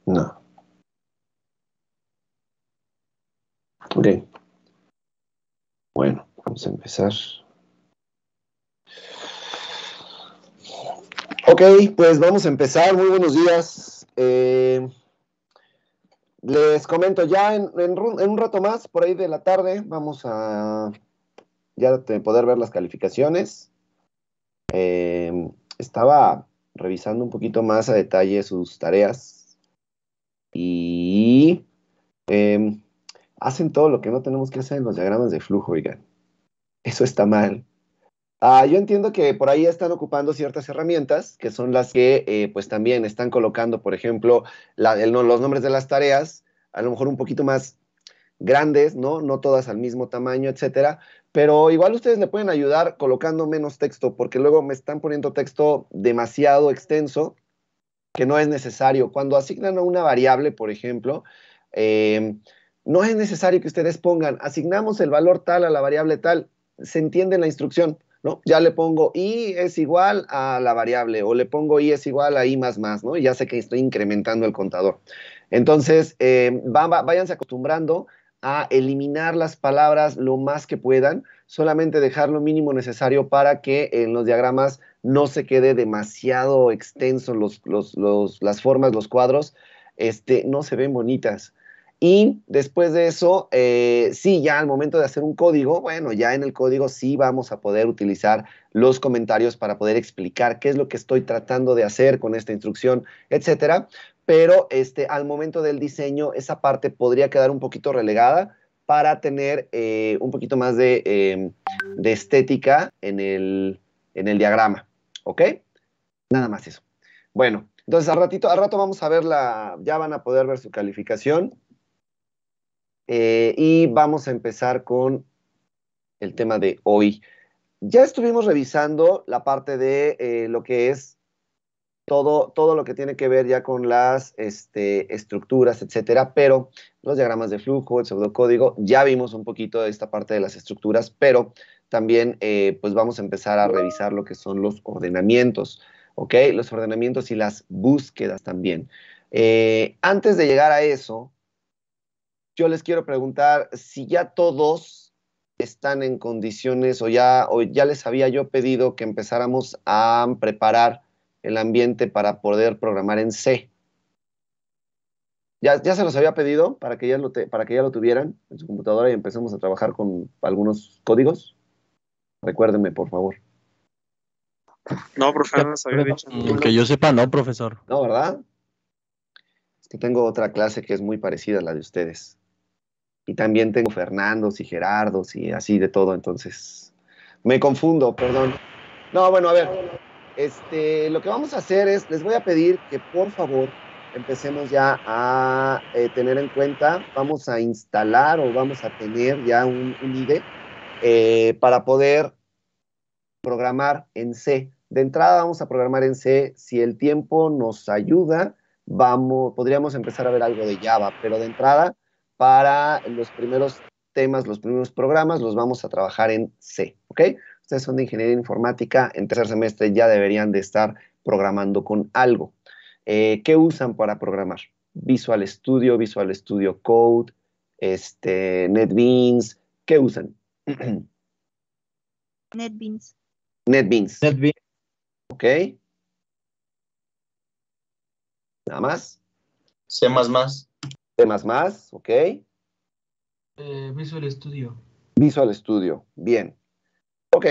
No. Ok. Bueno, vamos a empezar. Ok, pues vamos a empezar. Muy buenos días. Les comento ya en un rato más, por ahí de la tarde, vamos a ya poder ver las calificaciones. Estaba revisando un poquito más a detalle sus tareas y hacen todo lo que no tenemos que hacer en los diagramas de flujo, oigan. Eso está mal. Yo entiendo que por ahí están ocupando ciertas herramientas, que son las que pues también están colocando, por ejemplo, los nombres de las tareas, a lo mejor un poquito más grandes, ¿no? No todas al mismo tamaño, etcétera. Pero igual ustedes le pueden ayudar colocando menos texto, porque luego me están poniendo texto demasiado extenso, que no es necesario. Cuando asignan a una variable, por ejemplo, no es necesario que ustedes pongan, asignamos el valor tal a la variable tal, se entiende en la instrucción, ¿no? Ya le pongo i es igual a la variable, o le pongo i es igual a i más más, ¿no? Y ya sé que estoy incrementando el contador. Entonces, váyanse acostumbrando a eliminar las palabras lo más que puedan, solamente dejar lo mínimo necesario para que en los diagramas no se quede demasiado extenso las formas, los cuadros, no se ven bonitas. Y después de eso, sí, ya al momento de hacer un código, bueno, ya en el código sí vamos a poder utilizar los comentarios para poder explicar qué es lo que estoy tratando de hacer con esta instrucción, etcétera. Pero al momento del diseño, esa parte podría quedar un poquito relegada para tener un poquito más de estética en el diagrama. ¿Ok? Nada más eso. Bueno, entonces al rato vamos a ver ya van a poder ver su calificación. Y vamos a empezar con el tema de hoy. Ya estuvimos revisando la parte de lo que es todo lo que tiene que ver ya con las estructuras, etcétera, pero los diagramas de flujo, el pseudocódigo, ya vimos un poquito de esta parte de las estructuras, pero también pues vamos a empezar a revisar lo que son los ordenamientos, ¿ok? Los ordenamientos y las búsquedas también. Antes de llegar a eso, yo les quiero preguntar si ya todos están en condiciones o ya les había yo pedido que empezáramos a preparar el ambiente para poder programar en C. Ya se los había pedido para que para que ya lo tuvieran en su computadora y empecemos a trabajar con algunos códigos. Recuérdenme, por favor. No, profe, no nos había dicho. Que yo sepa, no, profesor. No, ¿verdad? Es que tengo otra clase que es muy parecida a la de ustedes. Y también tengo Fernandos y Gerardos y así de todo, entonces me confundo, perdón. No, bueno, a ver, lo que vamos a hacer es, les voy a pedir que por favor empecemos ya a tener en cuenta, vamos a instalar o vamos a tener ya un IDE para poder programar en C. De entrada vamos a programar en C, si el tiempo nos ayuda, podríamos empezar a ver algo de Java, pero de entrada, para los primeros temas, los primeros programas, los vamos a trabajar en C, ¿ok? Ustedes son de ingeniería informática, en tercer semestre ya deberían de estar programando con algo. ¿Qué usan para programar? Visual Studio Code, NetBeans, ¿qué usan? NetBeans. NetBeans. ¿Ok? Nada más. C++. C++, ¿ok? Visual Studio. Visual Studio, bien. Ok.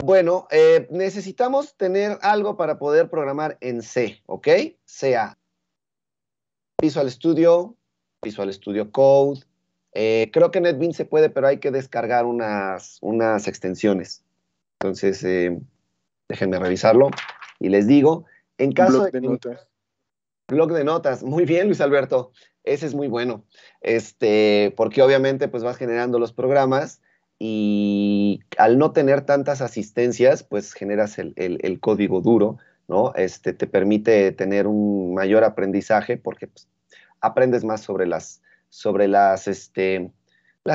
Bueno, necesitamos tener algo para poder programar en C, ¿ok? Sea Visual Studio Code. Creo que NetBeans se puede, pero hay que descargar unas extensiones. Entonces, déjenme revisarlo y les digo, en caso Bloc de notas. Blog de notas, muy bien, Luis Alberto, ese es muy bueno, porque obviamente pues vas generando los programas y al no tener tantas asistencias, pues generas el código duro, ¿no? Te permite tener un mayor aprendizaje porque pues, aprendes más sobre la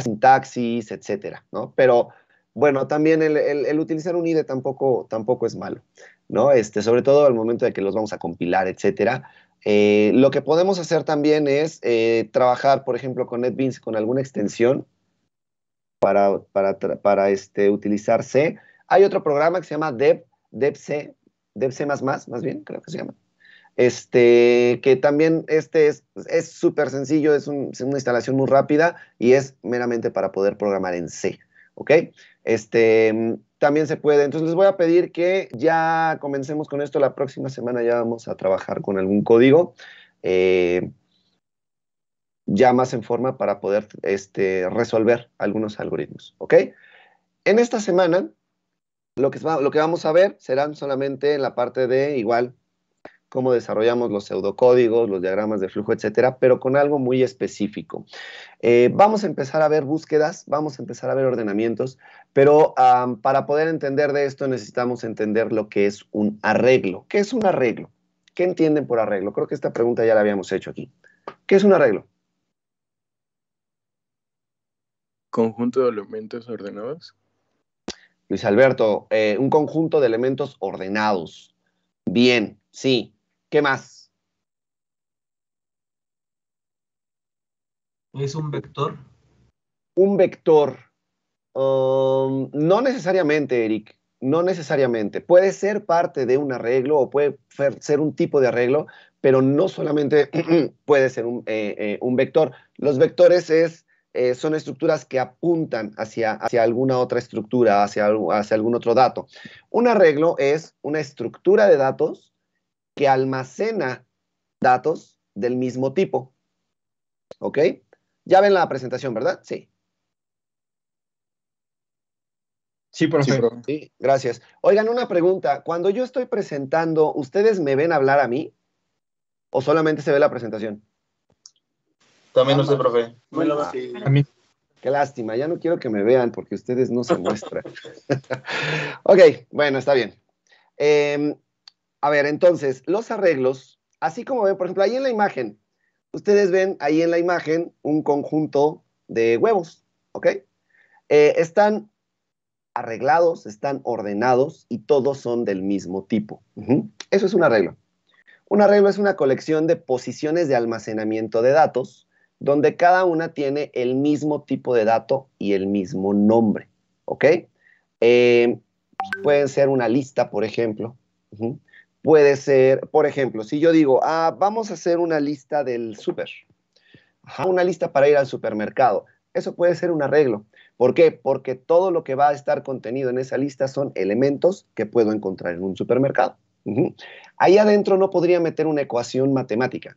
sintaxis, etcétera, ¿no? Pero bueno, también el utilizar un IDE tampoco es malo, ¿no? Sobre todo al momento de que los vamos a compilar, etcétera. Lo que podemos hacer también es trabajar, por ejemplo, con NetBeans con alguna extensión para utilizar C. Hay otro programa que se llama DevC más bien, creo que se llama. Que también es súper sencillo, es una instalación muy rápida y es meramente para poder programar en C, ¿ok? También se puede, entonces les voy a pedir que ya comencemos con esto. La próxima semana ya vamos a trabajar con algún código ya más en forma para poder resolver algunos algoritmos, ¿ok? En esta semana lo que vamos a ver serán solamente en la parte de igual cómo desarrollamos los pseudocódigos, los diagramas de flujo, etcétera, pero con algo muy específico. Vamos a empezar a ver búsquedas, vamos a empezar a ver ordenamientos, pero para poder entender de esto necesitamos entender lo que es un arreglo. ¿Qué es un arreglo? ¿Qué entienden por arreglo? Creo que esta pregunta ya la habíamos hecho aquí. ¿Qué es un arreglo? Conjunto de elementos ordenados. Luis Alberto, un conjunto de elementos ordenados. Bien, sí. ¿Qué más? ¿Es un vector? Un vector. No necesariamente, Eric. No necesariamente. Puede ser parte de un arreglo o puede ser un tipo de arreglo, pero no solamente puede ser un vector. Los vectores son estructuras que apuntan hacia alguna otra estructura, hacia algún otro dato. Un arreglo es una estructura de datos que almacena datos del mismo tipo. ¿Ok? Ya ven la presentación, ¿verdad? Sí. Sí, profe. Sí, gracias. Oigan, una pregunta. Cuando yo estoy presentando, ¿ustedes me ven hablar a mí? ¿O solamente se ve la presentación? También usted, profe. A mí. Qué lástima, ya no quiero que me vean porque ustedes no se muestran. Ok, bueno, está bien. A ver, entonces, los arreglos, así como ven, por ejemplo, ahí en la imagen, ustedes ven ahí en la imagen un conjunto de huevos, ¿ok? Están arreglados, están ordenados y todos son del mismo tipo. Eso es un arreglo. Un arreglo es una colección de posiciones de almacenamiento de datos donde cada una tiene el mismo tipo de dato y el mismo nombre, ¿ok? Pueden ser una lista, por ejemplo. Puede ser, por ejemplo, si yo digo, vamos a hacer una lista del súper, una lista para ir al supermercado. Eso puede ser un arreglo. ¿Por qué? Porque todo lo que va a estar contenido en esa lista son elementos que puedo encontrar en un supermercado. Ahí adentro no podría meter una ecuación matemática.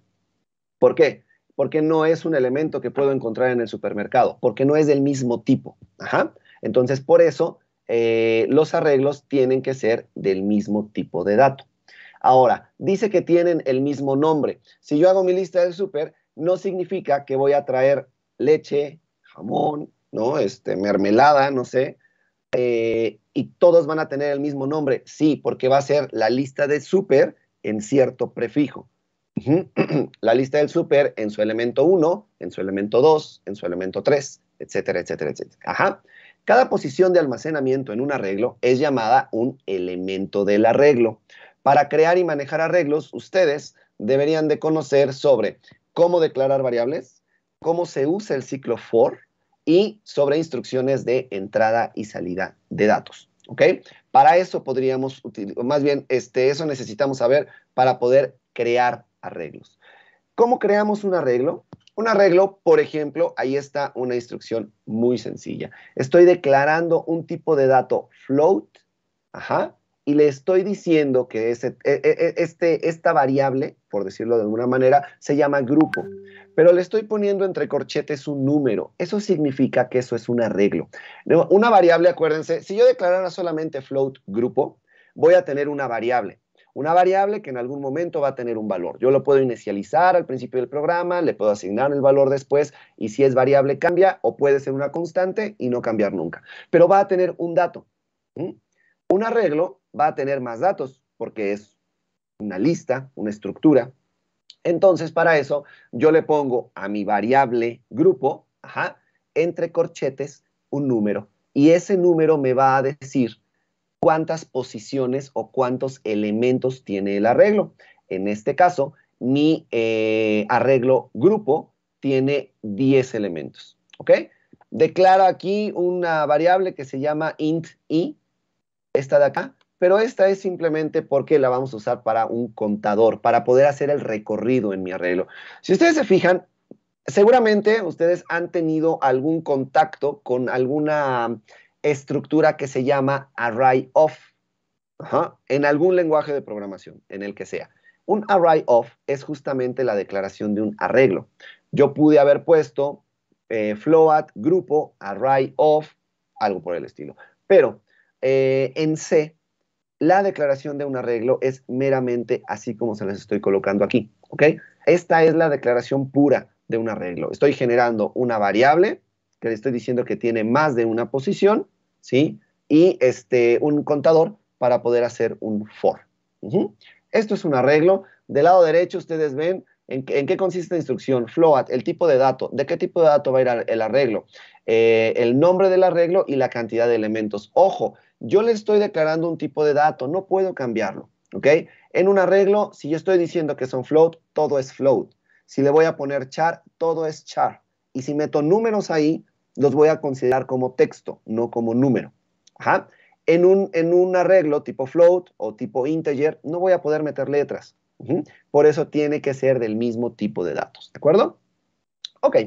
¿Por qué? Porque no es un elemento que puedo encontrar en el supermercado, porque no es del mismo tipo. Entonces, por eso, los arreglos tienen que ser del mismo tipo de dato. Ahora, dice que tienen el mismo nombre. Si yo hago mi lista del súper, no significa que voy a traer leche, jamón, ¿no? Mermelada, no sé, y todos van a tener el mismo nombre. Sí, porque va a ser la lista de súper en cierto prefijo. La lista del súper en su elemento 1, en su elemento 2, en su elemento 3, etcétera, etcétera, etcétera. Cada posición de almacenamiento en un arreglo es llamada un elemento del arreglo. Para crear y manejar arreglos, ustedes deberían de conocer sobre cómo declarar variables, cómo se usa el ciclo for y sobre instrucciones de entrada y salida de datos. ¿Ok? Para eso podríamos utilizar, más bien, eso necesitamos saber para poder crear arreglos. ¿Cómo creamos un arreglo? Un arreglo, por ejemplo, ahí está una instrucción muy sencilla. Estoy declarando un tipo de dato float, y le estoy diciendo que esta variable, por decirlo de alguna manera, se llama grupo. Pero le estoy poniendo entre corchetes un número. Eso significa que eso es un arreglo. Una variable, acuérdense, si yo declarara solamente float grupo, voy a tener una variable. Una variable que en algún momento va a tener un valor. Yo lo puedo inicializar al principio del programa, le puedo asignar el valor después, y si es variable cambia, o puede ser una constante y no cambiar nunca. Pero va a tener un dato. Un arreglo va a tener más datos, porque es una lista, una estructura. Entonces, para eso, yo le pongo a mi variable grupo, entre corchetes, un número. Y ese número me va a decir cuántas posiciones o cuántos elementos tiene el arreglo. En este caso, mi arreglo grupo tiene 10 elementos, ¿ok? Declaro aquí una variable que se llama int i, esta de acá, pero esta es simplemente porque la vamos a usar para un contador, para poder hacer el recorrido en mi arreglo. Si ustedes se fijan, seguramente ustedes han tenido algún contacto con alguna estructura que se llama array of, en algún lenguaje de programación, en el que sea. Un array of es justamente la declaración de un arreglo. Yo pude haber puesto float, grupo, array of, algo por el estilo. Pero en C, la declaración de un arreglo es meramente así como se les estoy colocando aquí, ¿ok? Esta es la declaración pura de un arreglo. Estoy generando una variable que le estoy diciendo que tiene más de una posición, ¿sí? Y un contador para poder hacer un for. Esto es un arreglo. Del lado derecho ustedes ven en qué consiste la instrucción. Float, el tipo de dato. ¿De qué tipo de dato va a ir el arreglo? El nombre del arreglo y la cantidad de elementos. Ojo, yo le estoy declarando un tipo de dato, no puedo cambiarlo, ¿ok? En un arreglo, si yo estoy diciendo que son float, todo es float. Si le voy a poner char, todo es char. Y si meto números ahí, los voy a considerar como texto, no como número. Ajá. En un arreglo tipo float o tipo integer, no voy a poder meter letras. Por eso tiene que ser del mismo tipo de datos, ¿de acuerdo? Ok.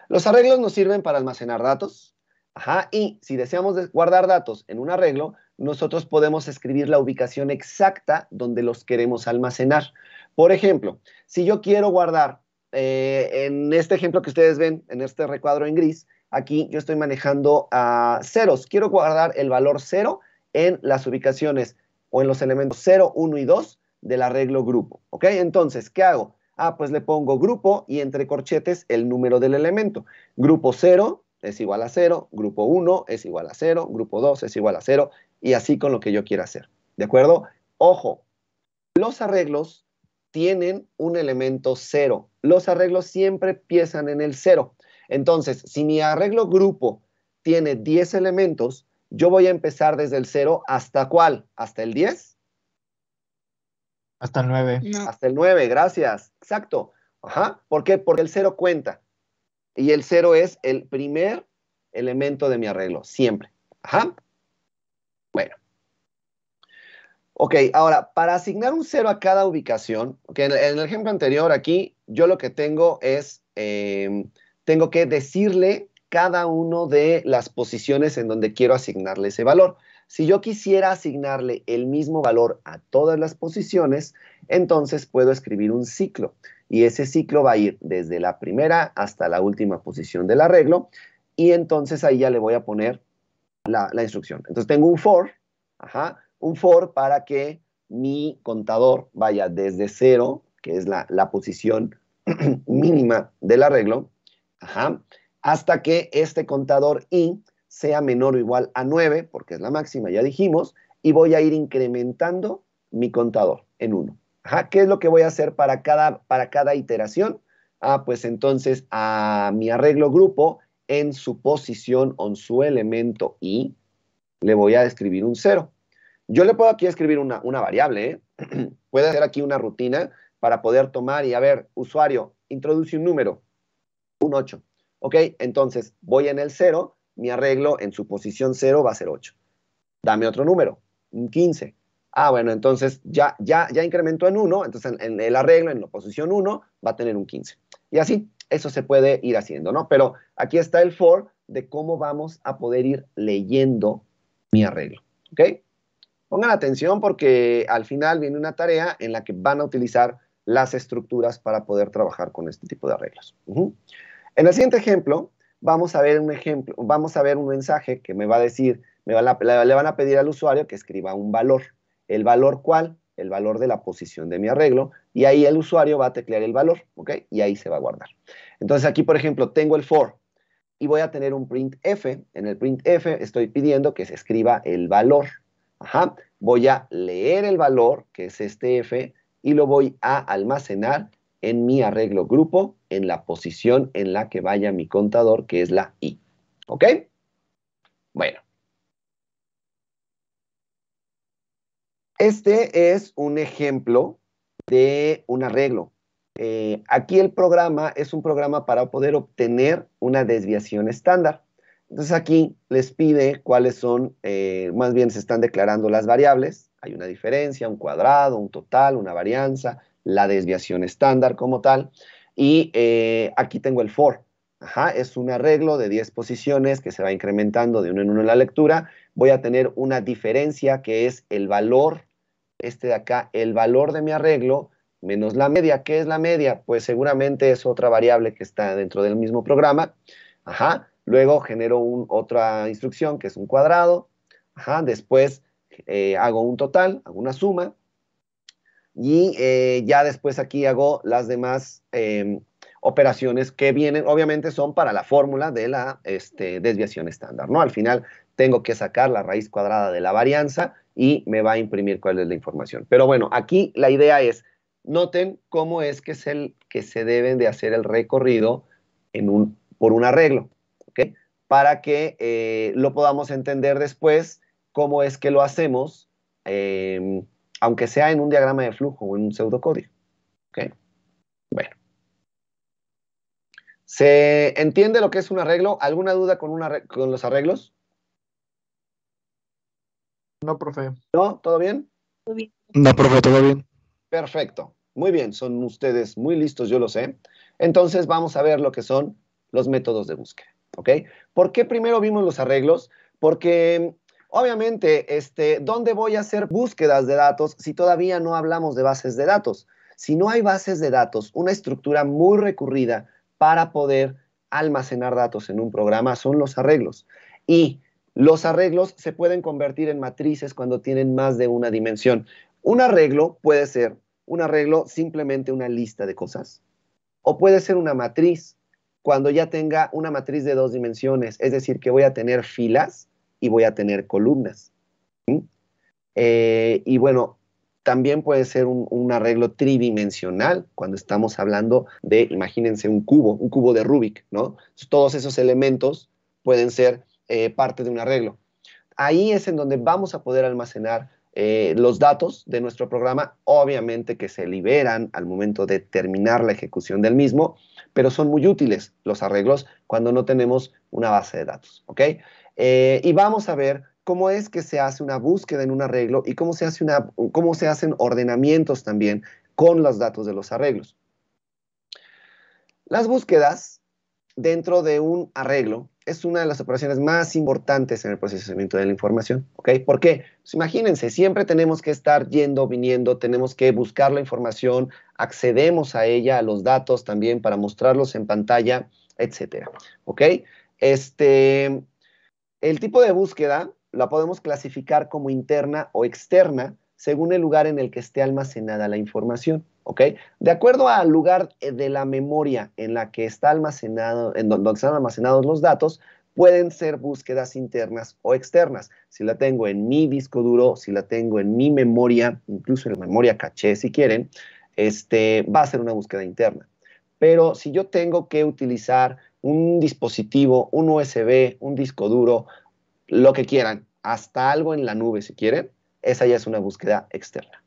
Los arreglos nos sirven para almacenar datos. Y si deseamos guardar datos en un arreglo, nosotros podemos escribir la ubicación exacta donde los queremos almacenar. Por ejemplo, si yo quiero guardar, en este ejemplo que ustedes ven, en este recuadro en gris, aquí yo estoy manejando ceros. Quiero guardar el valor 0 en las ubicaciones o en los elementos 0, 1 y 2 del arreglo grupo. ¿Ok? Entonces, ¿qué hago? Pues le pongo grupo y entre corchetes el número del elemento. Grupo 0 es igual a 0, grupo 1 es igual a 0, grupo 2 es igual a 0, y así con lo que yo quiera hacer. ¿De acuerdo? Ojo, los arreglos tienen un elemento 0. Los arreglos siempre empiezan en el 0. Entonces, si mi arreglo grupo tiene 10 elementos, yo voy a empezar desde el 0 ¿hasta cuál? ¿Hasta el 10? Hasta el 9. No. Hasta el 9, gracias. Exacto. ¿Por qué? Porque el 0 cuenta. Y el 0 es el primer elemento de mi arreglo, siempre. Bueno. Ok, ahora, para asignar un 0 a cada ubicación, okay, en el ejemplo anterior aquí, yo lo que tengo es, tengo que decirle cada una de las posiciones en donde quiero asignarle ese valor. Si yo quisiera asignarle el mismo valor a todas las posiciones, entonces puedo escribir un ciclo. Y ese ciclo va a ir desde la primera hasta la última posición del arreglo. Y entonces ahí ya le voy a poner la instrucción. Entonces tengo un for, un for para que mi contador vaya desde 0, que es la posición mínima del arreglo, hasta que este contador i sea menor o igual a 9, porque es la máxima, ya dijimos, y voy a ir incrementando mi contador en 1. ¿Qué es lo que voy a hacer para cada iteración? Pues entonces a mi arreglo grupo, en su posición o en su elemento i, le voy a escribir un 0. Yo le puedo aquí escribir una variable, Puede hacer aquí una rutina para poder tomar y, a ver, usuario, introduce un número, un 8. ¿Ok? Entonces, voy en el 0, mi arreglo en su posición 0 va a ser 8. Dame otro número, un 15. Bueno, entonces ya incrementó en 1, entonces en el arreglo, en la posición 1, va a tener un 15. Y así, eso se puede ir haciendo, ¿no? Pero aquí está el for de cómo vamos a poder ir leyendo mi arreglo, ¿ok? Pongan atención porque al final viene una tarea en la que van a utilizar las estructuras para poder trabajar con este tipo de arreglos. En el siguiente ejemplo, vamos a ver un mensaje que me va a decir, le van a pedir al usuario que escriba un valor. ¿El valor cuál? El valor de la posición de mi arreglo, y ahí el usuario va a teclear el valor, ¿ok? Y ahí se va a guardar. Entonces aquí, por ejemplo, tengo el for, y voy a tener un printf. En el printf estoy pidiendo que se escriba el valor. Voy a leer el valor, que es este f, y lo voy a almacenar en mi arreglo grupo, en la posición en la que vaya mi contador, que es la i. ¿Ok? Bueno. Este es un ejemplo de un arreglo. aquí el programa es un programa para poder obtener una desviación estándar. Entonces aquí les pide cuáles son, más bien se están declarando las variables. Hay una diferencia, un cuadrado, un total, una varianza, la desviación estándar como tal. Y aquí tengo el for. Ajá, es un arreglo de 10 posiciones que se va incrementando de uno en uno en la lectura. Voy a tener una diferencia que es el valor, este de acá, el valor de mi arreglo menos la media. ¿Qué es la media? Pues seguramente es otra variable que está dentro del mismo programa. Ajá. Luego genero otra instrucción que es un cuadrado. Ajá. Después hago un total, hago una suma. Y ya después aquí hago las demás operaciones que vienen, obviamente son para la fórmula de la desviación estándar, ¿no? Al final tengo que sacar la raíz cuadrada de la varianza y me va a imprimir cuál es la información. Pero bueno, aquí la idea es, noten cómo es que se deben de hacer el recorrido por un arreglo, ¿ok? Para que lo podamos entender después cómo es que lo hacemos, aunque sea en un diagrama de flujo o en un pseudocódigo, ¿ok? Bueno. ¿Se entiende lo que es un arreglo? ¿Alguna duda con los arreglos? No, profe. ¿No? ¿Todo bien? No, profe, todo bien. Perfecto. Muy bien, son ustedes muy listos, yo lo sé. Entonces vamos a ver lo que son los métodos de búsqueda, ¿ok? ¿Por qué primero vimos los arreglos? Porque obviamente, ¿dónde voy a hacer búsquedas de datos si todavía no hablamos de bases de datos? Si no hay bases de datos, una estructura muy recurrida para poder almacenar datos en un programa son los arreglos. Y los arreglos se pueden convertir en matrices cuando tienen más de una dimensión. Un arreglo puede ser un arreglo simplemente una lista de cosas, o puede ser una matriz cuando ya tenga una matriz de 2 dimensiones, es decir, que voy a tener filas y voy a tener columnas. Y bueno, también puede ser un arreglo tridimensional cuando estamos hablando de, imagínense, un cubo de Rubik, ¿no? Todos esos elementos pueden ser parte de un arreglo. Ahí es en donde vamos a poder almacenar los datos de nuestro programa, obviamente que se liberan al momento de terminar la ejecución del mismo, pero son muy útiles los arreglos cuando no tenemos una base de datos, ¿ok? Y vamos a ver cómo es que se hace una búsqueda en un arreglo y cómo se hacen ordenamientos también con los datos de los arreglos. Las búsquedas dentro de un arreglo es una de las operaciones más importantes en el procesamiento de la información, ¿ok? ¿Por qué? Pues imagínense, siempre tenemos que estar yendo, viniendo, tenemos que buscar la información, accedemos a ella, a los datos también para mostrarlos en pantalla, etcétera, ¿ok? El tipo de búsqueda la podemos clasificar como interna o externa según el lugar en el que esté almacenada la información, ¿ok? De acuerdo al lugar de la memoria en la que está almacenado, en donde están almacenados los datos, pueden ser búsquedas internas o externas. Si la tengo en mi disco duro, si la tengo en mi memoria, incluso en la memoria caché si quieren, va a ser una búsqueda interna. Pero si yo tengo que utilizar un dispositivo, un USB, un disco duro, lo que quieran, hasta algo en la nube si quieren, esa ya es una búsqueda externa.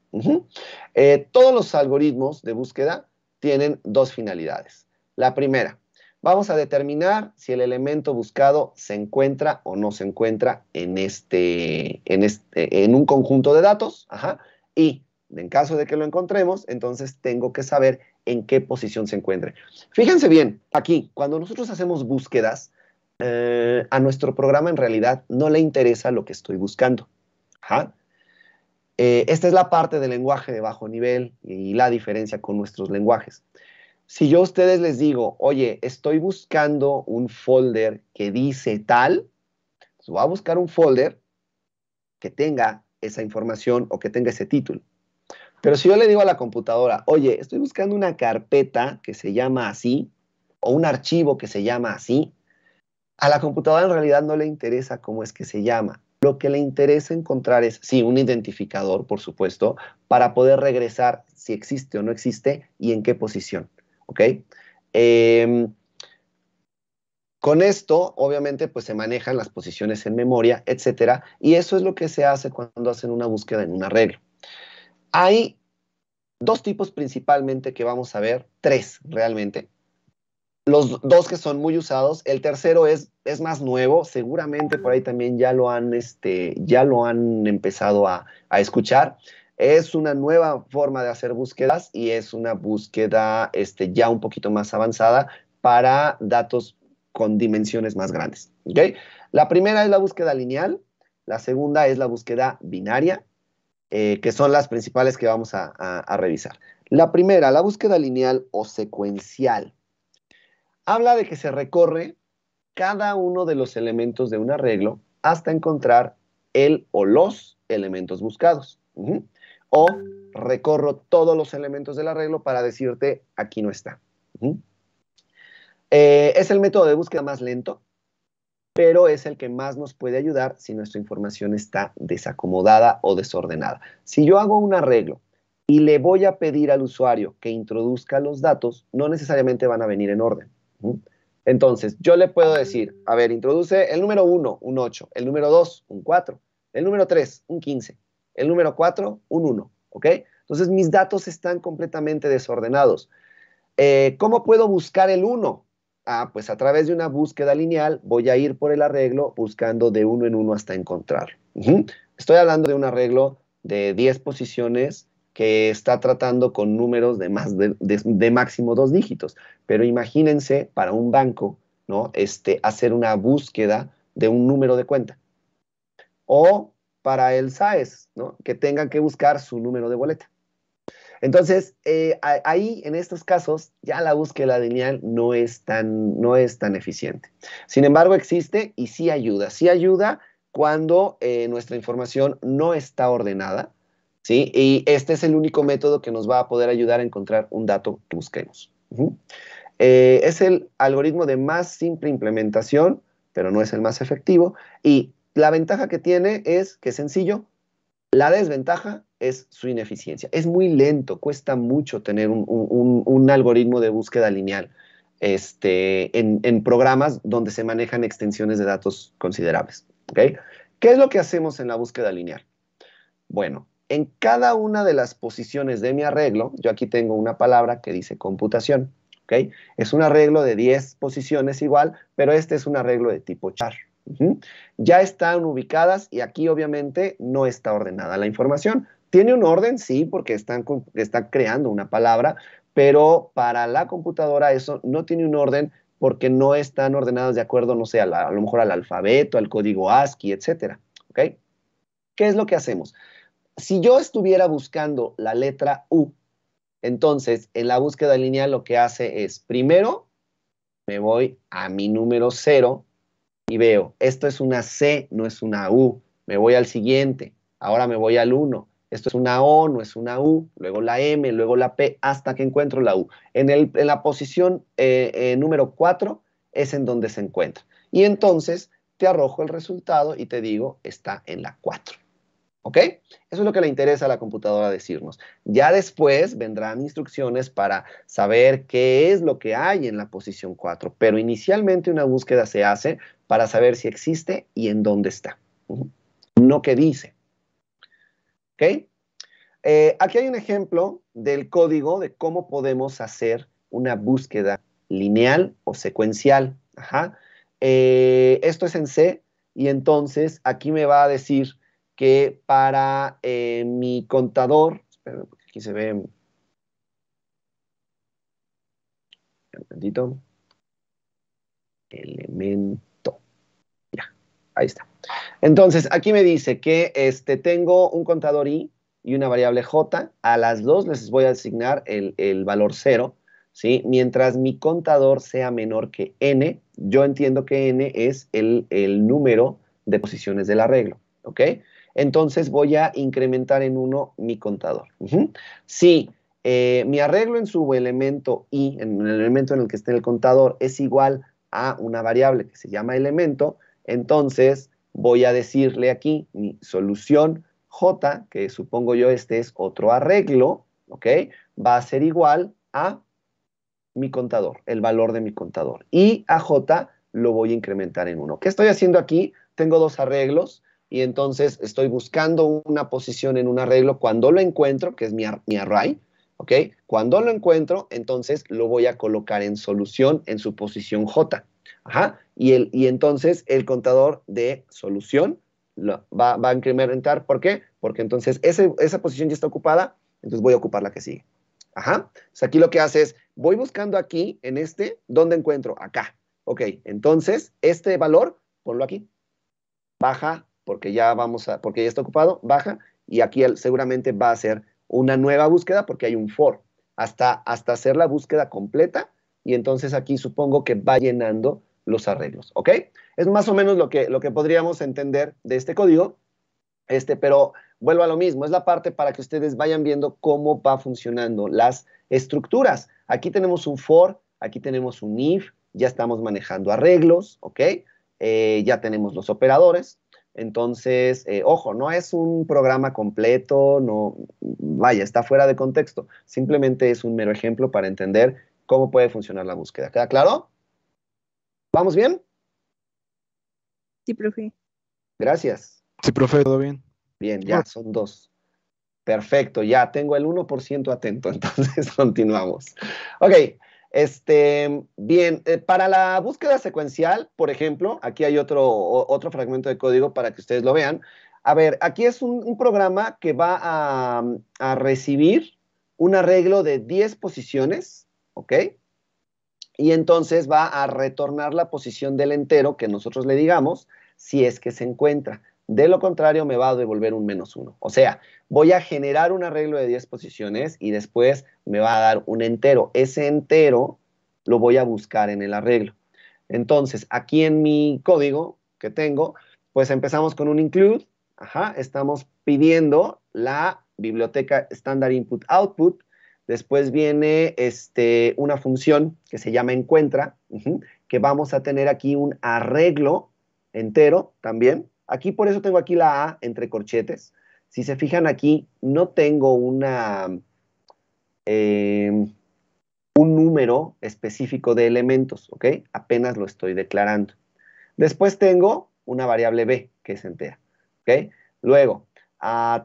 Todos los algoritmos de búsqueda tienen dos finalidades. La primera, vamos a determinar si el elemento buscado se encuentra o no se encuentra en un conjunto de datos, y en caso de que lo encontremos, entonces tengo que saber en qué posición se encuentre. Fíjense bien, aquí, cuando nosotros hacemos búsquedas, a nuestro programa en realidad no le interesa lo que estoy buscando. Esta es la parte del lenguaje de bajo nivel y la diferencia con nuestros lenguajes. Si yo a ustedes les digo, oye, estoy buscando un folder que dice tal, pues voy a buscar un folder que tenga esa información o que tenga ese título. Pero si yo le digo a la computadora, oye, estoy buscando una carpeta que se llama así, o un archivo que se llama así, a la computadora en realidad no le interesa cómo es que se llama. Lo que le interesa encontrar es, sí, un identificador, por supuesto, para poder regresar si existe o no existe y en qué posición. ¿Ok? Con esto, obviamente, pues se manejan las posiciones en memoria, etcétera, y eso es lo que se hace cuando hacen una búsqueda en un arreglo. Hay dos tipos principalmente que vamos a ver, tres realmente. Los dos que son muy usados, el tercero es más nuevo, seguramente por ahí también ya lo han empezado a escuchar. Es una nueva forma de hacer búsquedas y es una búsqueda ya un poquito más avanzada para datos con dimensiones más grandes. ¿Okay? La primera es la búsqueda lineal, la segunda es la búsqueda binaria, que son las principales que vamos a revisar. La primera, la búsqueda lineal o secuencial, habla de que se recorre cada uno de los elementos de un arreglo hasta encontrar el o los elementos buscados. O recorro todos los elementos del arreglo para decirte, aquí no está. Es el método de búsqueda más lento, pero es el que más nos puede ayudar si nuestra información está desacomodada o desordenada. Si yo hago un arreglo y le voy a pedir al usuario que introduzca los datos, no necesariamente van a venir en orden. Entonces, yo le puedo decir, a ver, introduce el número 1, un 8, el número 2, un 4, el número 3, un 15, el número 4, un 1, ¿ok? Entonces, mis datos están completamente desordenados. ¿Cómo puedo buscar el 1? Pues a través de una búsqueda lineal voy a ir por el arreglo buscando de uno en uno hasta encontrarlo. Estoy hablando de un arreglo de 10 posiciones que está tratando con números de máximo 2 dígitos. Pero imagínense para un banco, ¿no? Hacer una búsqueda de un número de cuenta. O para el SAES, ¿no? Que tengan que buscar su número de boleta. Entonces, ahí, en estos casos, ya la búsqueda lineal no es tan eficiente. Sin embargo, existe y sí ayuda. Sí ayuda cuando nuestra información no está ordenada, ¿sí? Y este es el único método que nos va a poder ayudar a encontrar un dato que busquemos. Es el algoritmo de más simple implementación, pero no es el más efectivo. Y la ventaja que tiene es que es sencillo. La desventaja es su ineficiencia. Es muy lento, cuesta mucho tener un algoritmo de búsqueda lineal en programas donde se manejan extensiones de datos considerables. ¿Okay? ¿Qué es lo que hacemos en la búsqueda lineal? Bueno, en cada una de las posiciones de mi arreglo, yo aquí tengo una palabra que dice computación. ¿Okay? Es un arreglo de 10 posiciones igual, pero este es un arreglo de tipo char. Ya están ubicadas y aquí obviamente no está ordenada la información. ¿Tiene un orden? Sí, porque están creando una palabra, pero para la computadora eso no tiene un orden porque no están ordenadas de acuerdo, no sé, a lo mejor al alfabeto, al código ASCII, etcétera. ¿Okay? ¿Qué es lo que hacemos? Si yo estuviera buscando la letra U, entonces en la búsqueda lineal lo que hace es, primero me voy a mi número 0, y veo, esto es una C, no es una U. Me voy al siguiente, ahora me voy al 1. Esto es una O, no es una U. Luego la M, luego la P, hasta que encuentro la U. En la posición número 4 es en donde se encuentra. Y entonces te arrojo el resultado y te digo, está en la 4. ¿Ok? Eso es lo que le interesa a la computadora decirnos. Ya después vendrán instrucciones para saber qué es lo que hay en la posición 4, pero inicialmente una búsqueda se hace para saber si existe y en dónde está. No qué dice. ¿Ok? Aquí hay un ejemplo del código de cómo podemos hacer una búsqueda lineal o secuencial. Esto es en C y entonces aquí me va a decir que para mi contador, espera, porque aquí se ve un momentito, elemento, ya, ahí está. Entonces, aquí me dice que tengo un contador I y una variable J, a las dos les voy a asignar el valor 0, ¿sí? Mientras mi contador sea menor que N, yo entiendo que N es el número de posiciones del arreglo, ¿ok? Entonces voy a incrementar en 1 mi contador. Si mi arreglo en su elemento I, en el elemento en el que esté el contador, es igual a una variable que se llama elemento, entonces voy a decirle aquí mi solución J, que supongo yo es otro arreglo, ¿ok? Va a ser igual a mi contador, el valor de mi contador. Y a J lo voy a incrementar en 1. ¿Qué estoy haciendo aquí? Tengo dos arreglos y entonces estoy buscando una posición en un arreglo. Cuando lo encuentro, que es mi array, ¿ok? Cuando lo encuentro, entonces lo voy a colocar en solución en su posición J. Ajá. Y entonces el contador de solución va a incrementar. ¿Por qué? Porque entonces esa posición ya está ocupada, entonces voy a ocupar la que sigue. Ajá. Entonces aquí lo que hace es, voy buscando aquí, en este, ¿dónde encuentro? Acá. Ok, entonces este valor, ponlo aquí. Baja, porque ya está ocupado, baja, y aquí seguramente va a ser una nueva búsqueda porque hay un for, hasta hacer la búsqueda completa, y entonces aquí supongo que va llenando los arreglos, ¿ok? Es más o menos lo que podríamos entender de este código, pero vuelvo a lo mismo, es la parte para que ustedes vayan viendo cómo va funcionando las estructuras. Aquí tenemos un for, aquí tenemos un if, ya estamos manejando arreglos, ¿ok? Ya tenemos los operadores. Entonces, ojo, no es un programa completo, no, vaya, está fuera de contexto. Simplemente es un mero ejemplo para entender cómo puede funcionar la búsqueda. ¿Queda claro? ¿Vamos bien? Sí, profe. Gracias. Sí, profe, todo bien. Bien, ya, son 2. Perfecto, ya tengo el 1% atento, entonces continuamos. Ok, bien, para la búsqueda secuencial, por ejemplo, aquí hay otro fragmento de código para que ustedes lo vean. A ver, aquí es un programa que va a recibir un arreglo de 10 posiciones, ¿ok? Y entonces va a retornar la posición del entero que nosotros le digamos, si es que se encuentra. De lo contrario, me va a devolver un -1. O sea, voy a generar un arreglo de 10 posiciones y después me va a dar un entero. Ese entero lo voy a buscar en el arreglo. Entonces, aquí en mi código que tengo, pues empezamos con un include. Ajá, estamos pidiendo la biblioteca standard input output. Después viene una función que se llama encuentra, que vamos a tener aquí un arreglo entero también. Aquí por eso tengo aquí la A entre corchetes. Si se fijan aquí, no tengo un número específico de elementos, ¿ok? Apenas lo estoy declarando. Después tengo una variable B, que es entera, ¿ok? Luego,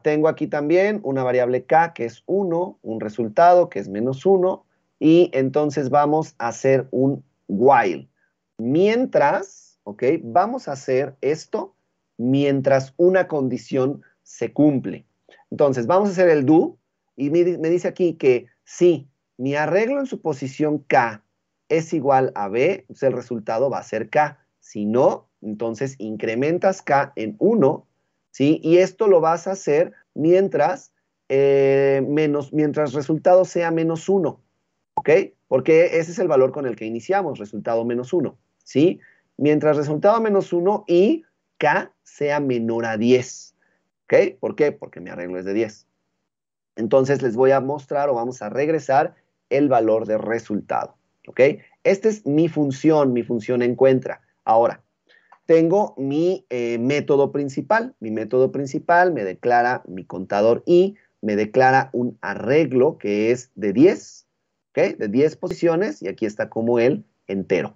tengo aquí también una variable K, que es 1, un resultado, que es -1, y entonces vamos a hacer un while. Mientras, ¿ok? Vamos a hacer esto mientras una condición se cumple. Entonces, vamos a hacer el do, y me dice aquí que si mi arreglo en su posición K es igual a B, pues el resultado va a ser K. Si no, entonces incrementas K en 1, ¿sí? Y esto lo vas a hacer mientras resultado sea -1, ¿ok? Porque ese es el valor con el que iniciamos, resultado -1, ¿sí? Mientras resultado -1 y K sea menor a 10, ¿ok? ¿Por qué? Porque mi arreglo es de 10. Entonces les voy a mostrar o vamos a regresar el valor de resultado, ¿ok? Esta es mi función encuentra. Ahora, tengo mi método principal. Mi método principal me declara mi contador I, me declara un arreglo que es de 10, ¿ok? De 10 posiciones, y aquí está como el entero.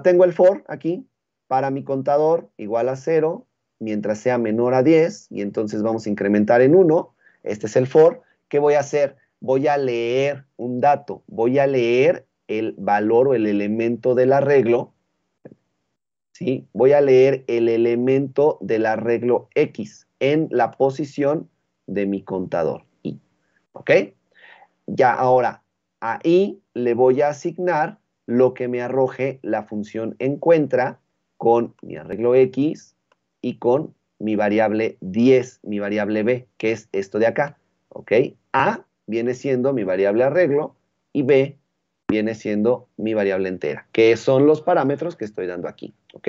Tengo el for aquí para mi contador igual a 0 mientras sea menor a 10, y entonces vamos a incrementar en 1. Este es el for. ¿Qué voy a hacer? Voy a leer un dato, voy a leer el valor o el elemento del arreglo, ¿sí? Voy a leer el elemento del arreglo X en la posición de mi contador I, ¿ok? Ya ahora, a I le voy a asignar lo que me arroje la función encuentra con mi arreglo X y con mi variable 10, mi variable B, que es esto de acá, ¿ok? A viene siendo mi variable arreglo y B viene siendo mi variable entera, que son los parámetros que estoy dando aquí, ¿ok?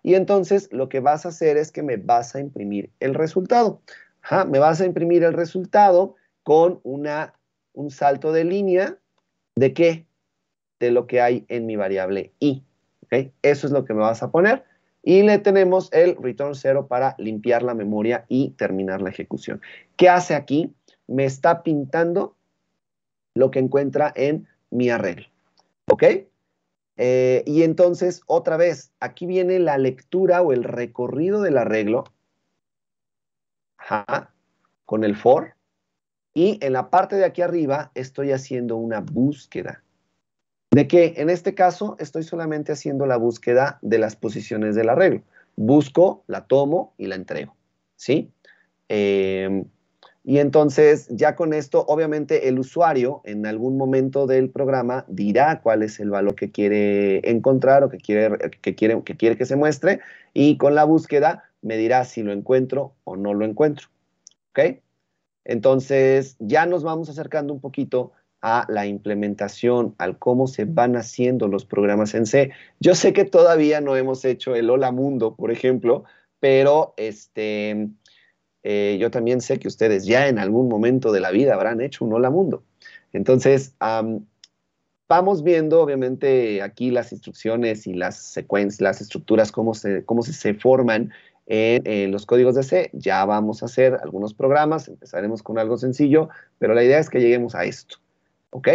Y entonces lo que vas a hacer es que me vas a imprimir el resultado. Ajá, me vas a imprimir el resultado con un salto de línea, ¿de qué? De lo que hay en mi variable i, ¿ok? Eso es lo que me vas a poner, y le tenemos el return 0 para limpiar la memoria y terminar la ejecución. ¿Qué hace aquí? Me está pintando lo que encuentra en mi arreglo, ¿ok? Y entonces, otra vez, aquí viene la lectura o el recorrido del arreglo, ajá, con el for, Y en la parte de aquí arriba estoy haciendo una búsqueda. ¿De qué? En este caso estoy solamente haciendo la búsqueda de las posiciones del arreglo. Busco, la tomo y la entrego, ¿sí? Y entonces ya con esto, obviamente el usuario en algún momento del programa dirá cuál es el valor que quiere encontrar o que quiere que se muestre, y con la búsqueda me dirá si lo encuentro o no lo encuentro, ¿ok? Entonces ya nos vamos acercando un poquito a la implementación, al cómo se van haciendo los programas en C. Yo sé que todavía no hemos hecho el Hola Mundo, por ejemplo, pero yo también sé que ustedes ya en algún momento de la vida habrán hecho un Hola Mundo. Entonces, vamos viendo, obviamente, aquí las instrucciones y las secuencias, las estructuras, cómo se forman en los códigos de C. Ya vamos a hacer algunos programas, empezaremos con algo sencillo, pero la idea es que lleguemos a esto, ¿ok?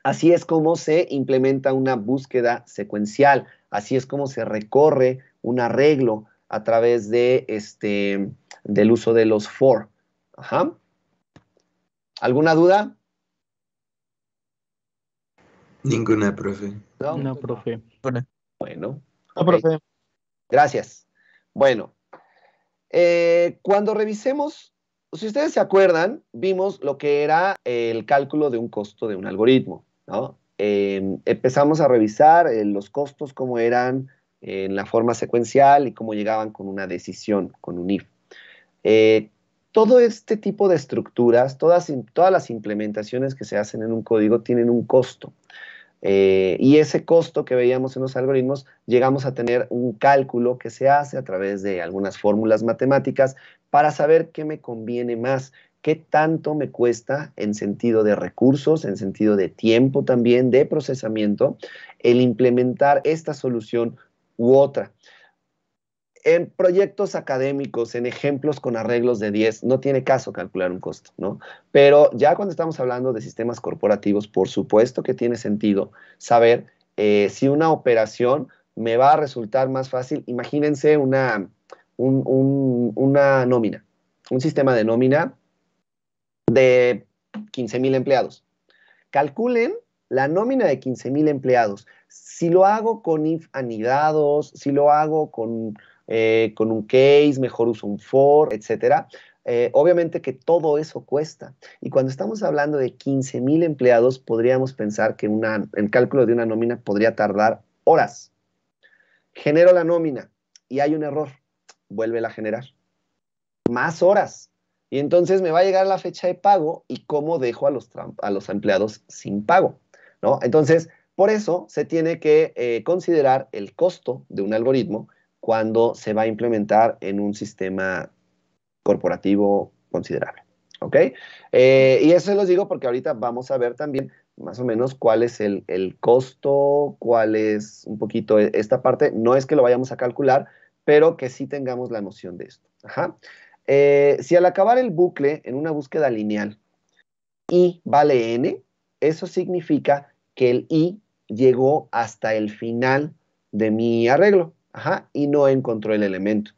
Así es como se implementa una búsqueda secuencial, así es como se recorre un arreglo a través del uso de los for. Ajá. ¿Alguna duda? Ninguna, profe. ¿No? No, profe. Bueno, No, ok. profe. Gracias. Bueno, cuando revisemos, si ustedes se acuerdan, vimos lo que era el cálculo de un costo de un algoritmo, ¿no? Empezamos a revisar los costos, cómo eran en la forma secuencial y cómo llegaban con una decisión, con un if. Eh, Todo este tipo de estructuras, todas las implementaciones que se hacen en un código tienen un costo. Y ese costo que veíamos en los algoritmos, llegamos a tener un cálculo que se hace a través de algunas fórmulas matemáticas para saber qué me conviene más, qué tanto me cuesta en sentido de recursos, en sentido de tiempo también, de procesamiento, el implementar esta solución u otra. En proyectos académicos, en ejemplos con arreglos de 10, no tiene caso calcular un costo, ¿no? Pero ya cuando estamos hablando de sistemas corporativos, por supuesto que tiene sentido saber si una operación me va a resultar más fácil. Imagínense una nómina, un sistema de nómina de 15,000 empleados. Calculen la nómina de 15,000 empleados. Si lo hago con if anidados, si lo hago con un case, mejor uso un for, etcétera. Obviamente que todo eso cuesta. Y cuando estamos hablando de 15,000 empleados, podríamos pensar que el cálculo de una nómina podría tardar horas. Genero la nómina y hay un error. Vuélvela a generar. Más horas. Y entonces me va a llegar la fecha de pago y cómo dejo a los empleados sin pago, ¿no? Entonces, por eso se tiene que considerar el costo de un algoritmo cuando se va a implementar en un sistema corporativo considerable, ¿ok? Y eso se los digo porque ahorita vamos a ver también más o menos cuál es el costo, cuál es un poquito esta parte. No es que lo vayamos a calcular, pero que sí tengamos la noción de esto. Ajá. Si al acabar el bucle en una búsqueda lineal i vale n, eso significa que el i llegó hasta el final de mi arreglo, ajá, y no encontró el elemento.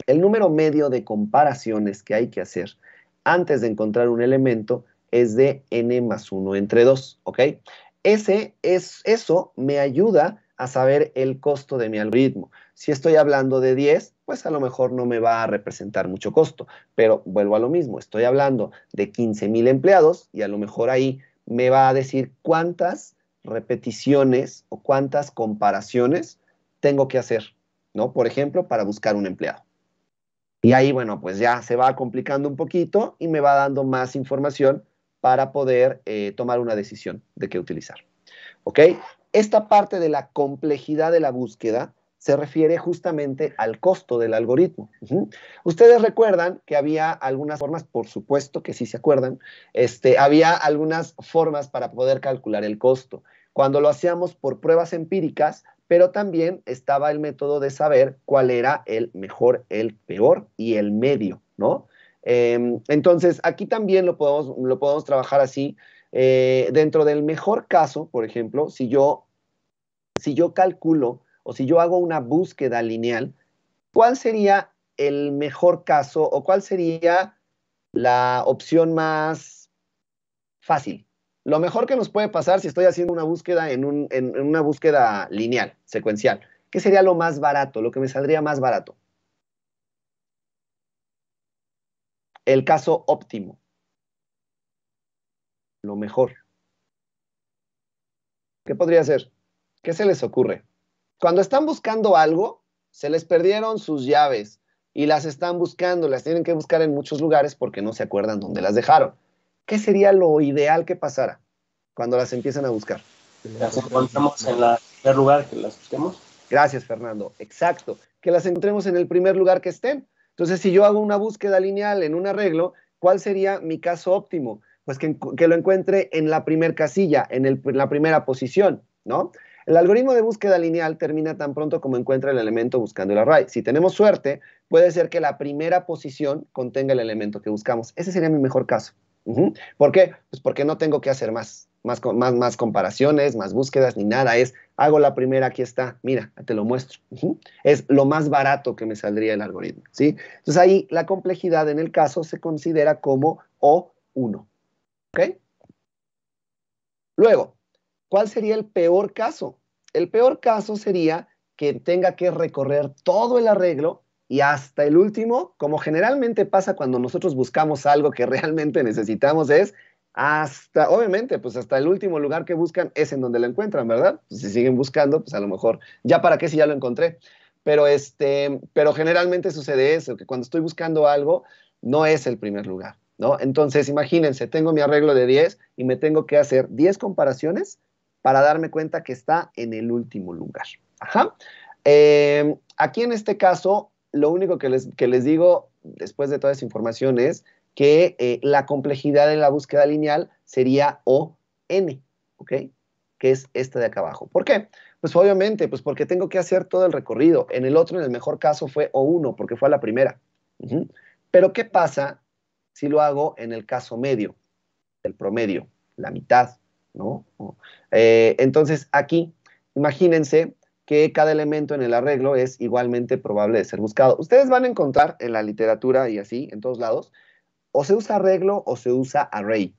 El número medio de comparaciones que hay que hacer antes de encontrar un elemento es de n más 1 entre 2, ¿ok? Eso me ayuda a saber el costo de mi algoritmo. Si estoy hablando de 10, pues a lo mejor no me va a representar mucho costo, pero vuelvo a lo mismo, estoy hablando de 15,000 empleados y a lo mejor ahí me va a decir cuántas repeticiones o cuántas comparaciones tengo que hacer, ¿no? Por ejemplo, para buscar un empleado. Y ahí, bueno, pues ya se va complicando un poquito y me va dando más información para poder tomar una decisión de qué utilizar. ¿Ok? Esta parte de la complejidad de la búsqueda se refiere justamente al costo del algoritmo. Ustedes recuerdan que había algunas formas, por supuesto que sí se acuerdan, había algunas formas para poder calcular el costo. Cuando lo hacíamos por pruebas empíricas, pero también estaba el método de saber cuál era el mejor, el peor y el medio, ¿no? Entonces, aquí también lo podemos trabajar así. Dentro del mejor caso, por ejemplo, si yo calculo o si yo hago una búsqueda lineal, ¿cuál sería el mejor caso o cuál sería la opción más fácil. Lo mejor que nos puede pasar si estoy haciendo una búsqueda en una búsqueda lineal, secuencial. ¿Qué sería lo más barato, lo que me saldría más barato? El caso óptimo. Lo mejor. ¿Qué podría ser? ¿Qué se les ocurre? Cuando están buscando algo, se les perdieron sus llaves y las están buscando, las tienen que buscar en muchos lugares porque no se acuerdan dónde las dejaron. ¿Qué sería lo ideal que pasara cuando las empiezan a buscar? Las encontramos en el primer lugar que las busquemos. Gracias, Fernando. Exacto. Que las encontremos en el primer lugar que estén. Entonces, si yo hago una búsqueda lineal en un arreglo, ¿cuál sería mi caso óptimo? Pues que lo encuentre en la primera casilla, en la primera posición, ¿no? El algoritmo de búsqueda lineal termina tan pronto como encuentra el elemento buscando el array. Si tenemos suerte, puede ser que la primera posición contenga el elemento que buscamos. Ese sería mi mejor caso. ¿Por qué? Pues porque no tengo que hacer más comparaciones, más búsquedas, ni nada. Hago la primera, aquí está, mira, te lo muestro. Es lo más barato que me saldría el algoritmo, ¿sí? Entonces ahí la complejidad en el caso se considera como O1, ¿ok? Luego, ¿cuál sería el peor caso? El peor caso sería que tenga que recorrer todo el arreglo y hasta el último, como generalmente pasa cuando nosotros buscamos algo que realmente necesitamos, es obviamente, pues hasta el último lugar que buscan es en donde lo encuentran, ¿verdad? Pues si siguen buscando, pues a lo mejor, ya para qué si ya lo encontré. Pero generalmente sucede eso, que cuando estoy buscando algo, no es el primer lugar, ¿no? Entonces, imagínense, tengo mi arreglo de 10 y me tengo que hacer 10 comparaciones para darme cuenta que está en el último lugar. Ajá. Aquí en este caso, lo único que les digo después de toda esa información es que la complejidad de la búsqueda lineal sería O(n), ¿ok? Que es esta de acá abajo. ¿Por qué? Pues obviamente, pues porque tengo que hacer todo el recorrido. En el otro, en el mejor caso, fue O1, porque fue a la primera. Pero ¿qué pasa si lo hago en el caso medio, el promedio, la mitad, ¿no? Entonces, aquí, imagínense que cada elemento en el arreglo es igualmente probable de ser buscado. Ustedes van a encontrar en la literatura y así, en todos lados, o se usa arreglo o se usa array.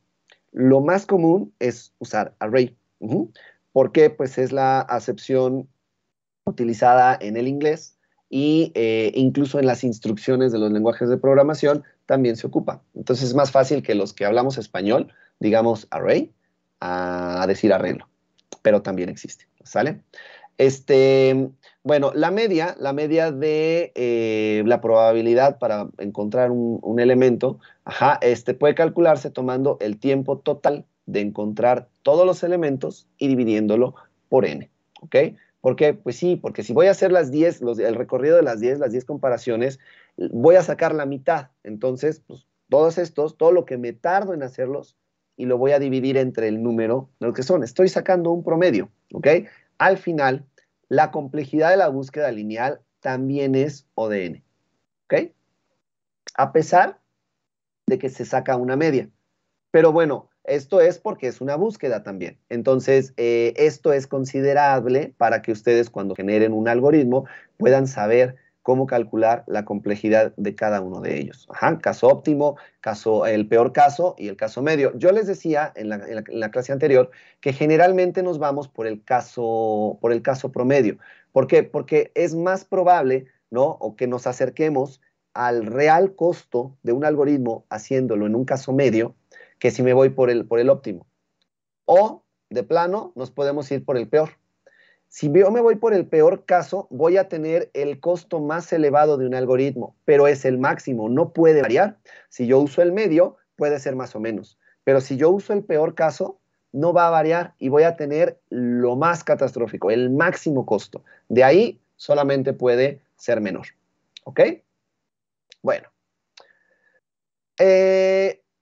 Lo más común es usar array. Porque pues es la acepción utilizada en el inglés y incluso en las instrucciones de los lenguajes de programación también se ocupa. Entonces es más fácil que los que hablamos español digamos array a decir arreglo, pero también existe, ¿sale? Bueno, la media de la probabilidad para encontrar un elemento, puede calcularse tomando el tiempo total de encontrar todos los elementos y dividiéndolo por n, ¿ok? ¿Por qué? Pues sí, porque si voy a hacer el recorrido de las 10 comparaciones, voy a sacar la mitad. Entonces, pues todo lo que me tardo en hacerlos, y lo voy a dividir entre el número de lo que son. Estoy sacando un promedio, ¿ok? Al final, la complejidad de la búsqueda lineal también es O de n, ¿ok? A pesar de que se saca una media. Pero bueno, esto es porque es una búsqueda también. Entonces, esto es considerable para que ustedes cuando generen un algoritmo puedan saber cómo calcular la complejidad de cada uno de ellos. Caso óptimo, el peor caso y el caso medio. Yo les decía en la clase anterior que generalmente nos vamos por el caso promedio. ¿Por qué? Porque es más probable, ¿no? O que nos acerquemos al real costo de un algoritmo haciéndolo en un caso medio que si me voy por el óptimo. O, de plano, nos podemos ir por el peor. Si yo me voy por el peor caso, voy a tener el costo más elevado de un algoritmo, pero es el máximo, no puede variar. Si yo uso el medio, puede ser más o menos. Pero si yo uso el peor caso, no va a variar y voy a tener lo más catastrófico, el máximo costo. De ahí solamente puede ser menor. ¿Ok? Bueno.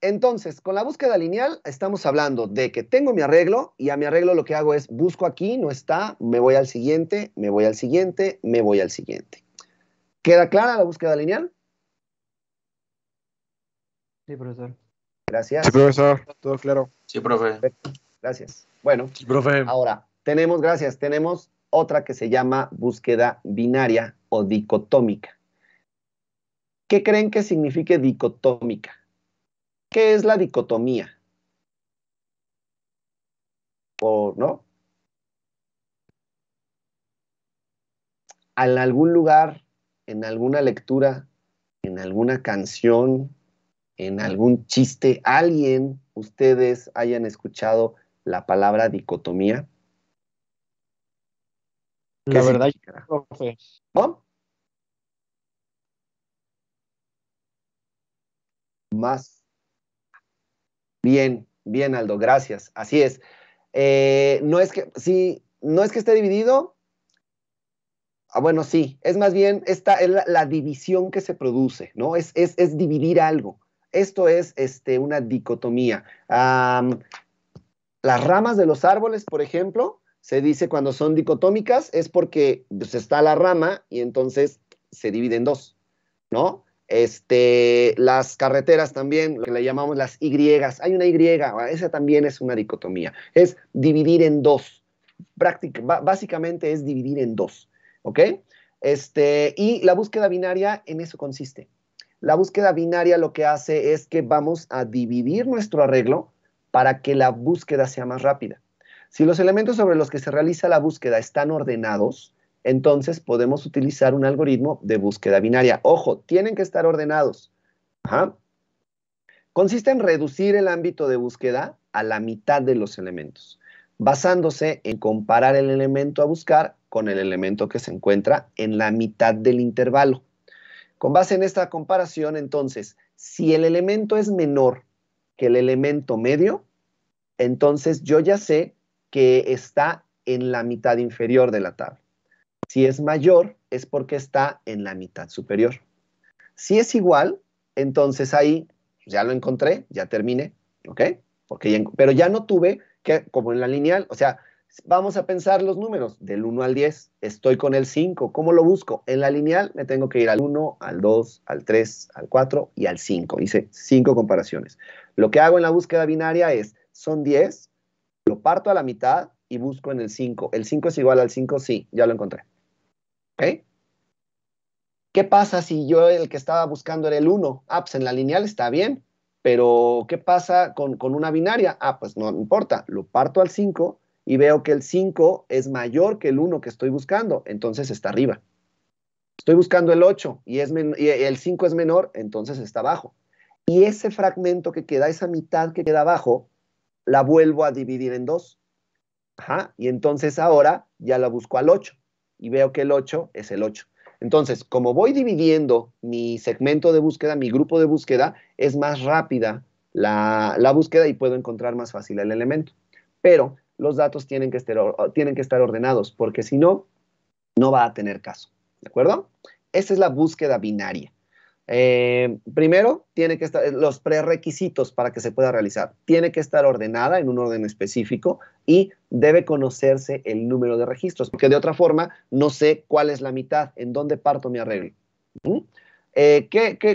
Entonces, con la búsqueda lineal estamos hablando de que tengo mi arreglo y a mi arreglo lo que hago es busco aquí, no está, me voy al siguiente, me voy al siguiente, me voy al siguiente. ¿Queda clara la búsqueda lineal? Sí, profesor. Gracias. Sí, profesor. Todo claro. Sí, profe. Gracias. Bueno, Sí, profe. ahora tenemos otra que se llama búsqueda binaria o dicotómica. ¿Qué creen que signifique dicotómica? ¿Qué es la dicotomía? ¿O no? En algún lugar, en alguna lectura, en alguna canción, en algún chiste, alguien, ustedes hayan escuchado la palabra dicotomía. ¿Qué La verdad, significará? profe. ¿No? Más. Bien, bien, Aldo, gracias. Así es. No es que, sí, no es que esté dividido. Bueno, sí, es más bien esta es la división que se produce, ¿no? Es dividir algo. Esto es una dicotomía. Las ramas de los árboles, por ejemplo, se dice cuando son dicotómicas, es porque pues, está la rama y entonces se divide en dos, ¿no? Las carreteras también, lo que le llamamos las Y, hay una Y, esa también es una dicotomía, es dividir en dos, básicamente es dividir en dos, ¿ok? Y la búsqueda binaria en eso consiste. La búsqueda binaria lo que hace es que vamos a dividir nuestro arreglo para que la búsqueda sea más rápida. Si los elementos sobre los que se realiza la búsqueda están ordenados, entonces podemos utilizar un algoritmo de búsqueda binaria. Ojo, tienen que estar ordenados. Ajá. Consiste en reducir el ámbito de búsqueda a la mitad de los elementos, basándose en comparar el elemento a buscar con el elemento que se encuentra en la mitad del intervalo. Con base en esta comparación, entonces, si el elemento es menor que el elemento medio, entonces yo ya sé que está en la mitad inferior de la tabla. Si es mayor, es porque está en la mitad superior. Si es igual, entonces ahí ya lo encontré, ya terminé, ¿ok? Pero ya no tuve que, como en la lineal, o sea, vamos a pensar los números del 1 al 10. Estoy con el 5. ¿Cómo lo busco? En la lineal me tengo que ir al 1, al 2, al 3, al 4 y al 5. Hice 5 comparaciones. Lo que hago en la búsqueda binaria es, son 10, lo parto a la mitad y busco en el 5. ¿El 5 es igual al 5? Sí, ya lo encontré. ¿Ok? ¿Qué pasa si yo el que estaba buscando era el 1? Ah, pues en la lineal está bien, pero ¿qué pasa con una binaria? Ah, pues no importa, lo parto al 5 y veo que el 5 es mayor que el 1 que estoy buscando, entonces está arriba. Estoy buscando el 8 y el 5 es menor, entonces está abajo. Y ese fragmento que queda, esa mitad que queda abajo, la vuelvo a dividir en dos. Ajá, y entonces ahora ya la busco al 8 y veo que el 8 es el 8. Entonces, como voy dividiendo mi segmento de búsqueda, mi grupo de búsqueda, es más rápida la búsqueda y puedo encontrar más fácil el elemento. Pero los datos tienen que estar ordenados, porque si no, no va a tener caso. ¿De acuerdo? Esa es la búsqueda binaria. Primero, tiene que estar los prerequisitos para que se pueda realizar. Tiene que estar ordenada en un orden específico y debe conocerse el número de registros, porque de otra forma no sé cuál es la mitad, en dónde parto mi arreglo.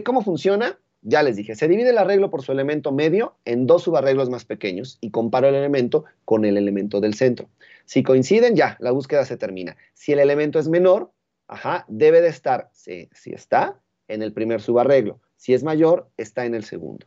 ¿Cómo funciona? Ya les dije, se divide el arreglo por su elemento medio en dos subarreglos más pequeños y comparo el elemento con el elemento del centro. Si coinciden, ya, la búsqueda se termina. Si el elemento es menor, debe de estar, si está, en el primer subarreglo. Si es mayor, está en el segundo.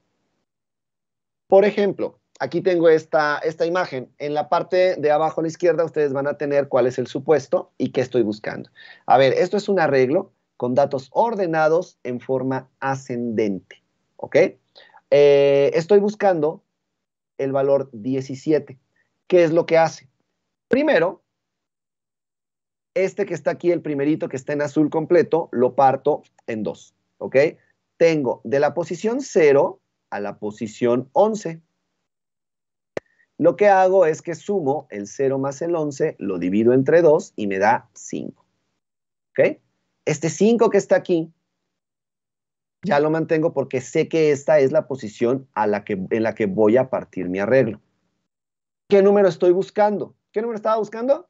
Por ejemplo, aquí tengo esta imagen. En la parte de abajo a la izquierda ustedes van a tener cuál es el supuesto y qué estoy buscando. A ver, esto es un arreglo con datos ordenados en forma ascendente. ¿Ok? Estoy buscando el valor 17. ¿Qué es lo que hace? Primero, este que está aquí, el primerito que está en azul completo, lo parto en dos. ¿Ok? Tengo de la posición 0 a la posición 11. Lo que hago es que sumo el 0 más el 11, lo divido entre 2 y me da 5. ¿Ok? Este 5 que está aquí, ya lo mantengo porque sé que esta es la posición en la que voy a partir mi arreglo. ¿Qué número estoy buscando? ¿Qué número estaba buscando?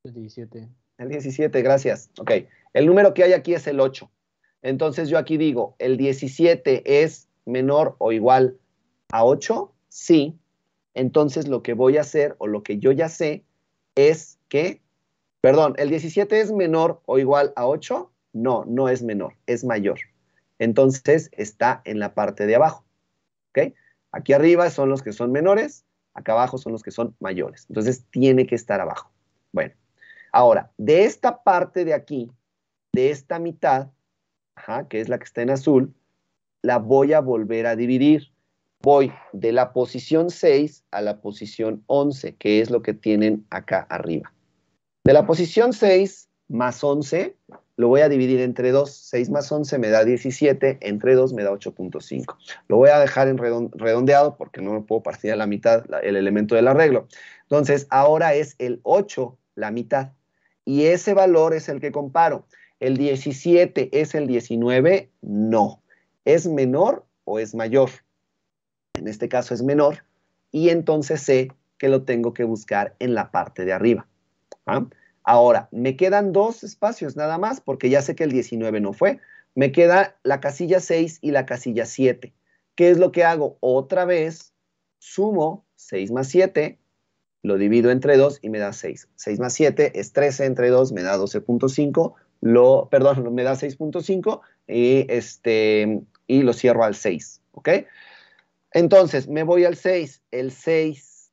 El 17. El 17, gracias. Ok. El número que hay aquí es el 8. Entonces yo aquí digo, ¿el 17 es menor o igual a 8? Sí. Entonces lo que voy a hacer, o lo que yo ya sé, es que, perdón, ¿el 17 es menor o igual a 8? No, no es menor, es mayor. Entonces está en la parte de abajo. ¿Ok? Aquí arriba son los que son menores, acá abajo son los que son mayores. Entonces tiene que estar abajo. Bueno, ahora, de esta parte de aquí, de esta mitad, ajá, que es la que está en azul, la voy a volver a dividir. Voy de la posición 6 a la posición 11, que es lo que tienen acá arriba. De la posición 6 más 11, lo voy a dividir entre 2. 6 más 11 me da 17, entre 2 me da 8.5. Lo voy a dejar en redondeado porque no lo puedo partir a la mitad, el elemento del arreglo. Entonces, ahora es el 8 la mitad. Y ese valor es el que comparo. ¿El 17 es el 19? No. ¿Es menor o es mayor? En este caso es menor. Y entonces sé que lo tengo que buscar en la parte de arriba. ¿Ah? Ahora, me quedan 2 espacios nada más, porque ya sé que el 19 no fue. Me queda la casilla 6 y la casilla 7. ¿Qué es lo que hago? Otra vez, sumo 6 más 7, lo divido entre 2 y me da 6. 6 más 7 es 13, entre 2 me da 12.5, perdón, me da 6.5 y lo cierro al 6, ¿ok? Entonces, me voy al 6. El 6,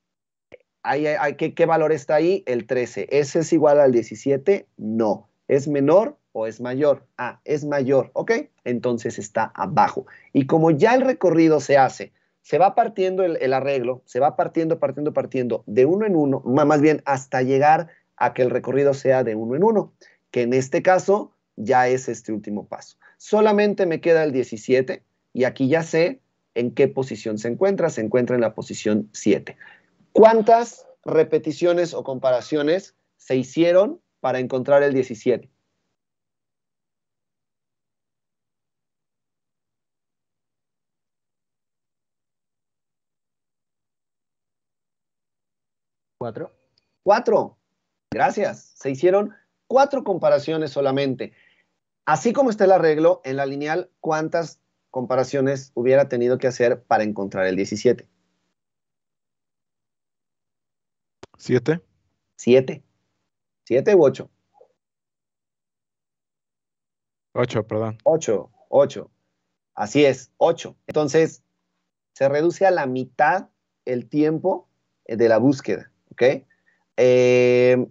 ¿qué valor está ahí? El 13. ¿Ese es igual al 17? No. ¿Es menor o es mayor? Ah, es mayor, ¿ok? Entonces está abajo. Y como ya el recorrido se hace, se va partiendo el arreglo, se va partiendo de uno en uno, más bien hasta llegar a que el recorrido sea de uno en uno, que en este caso ya es este último paso. Solamente me queda el 17 y aquí ya sé en qué posición se encuentra en la posición 7. ¿Cuántas repeticiones o comparaciones se hicieron para encontrar el 17? ¿4? 4. Gracias. Se hicieron 4 comparaciones solamente. Así como está el arreglo, en la lineal, ¿cuántas comparaciones hubiera tenido que hacer para encontrar el 17? 7. 7. ¿7 u 8? 8, perdón. 8. 8. Así es, 8. Entonces, se reduce a la mitad el tiempo de la búsqueda, ¿ok? Eh,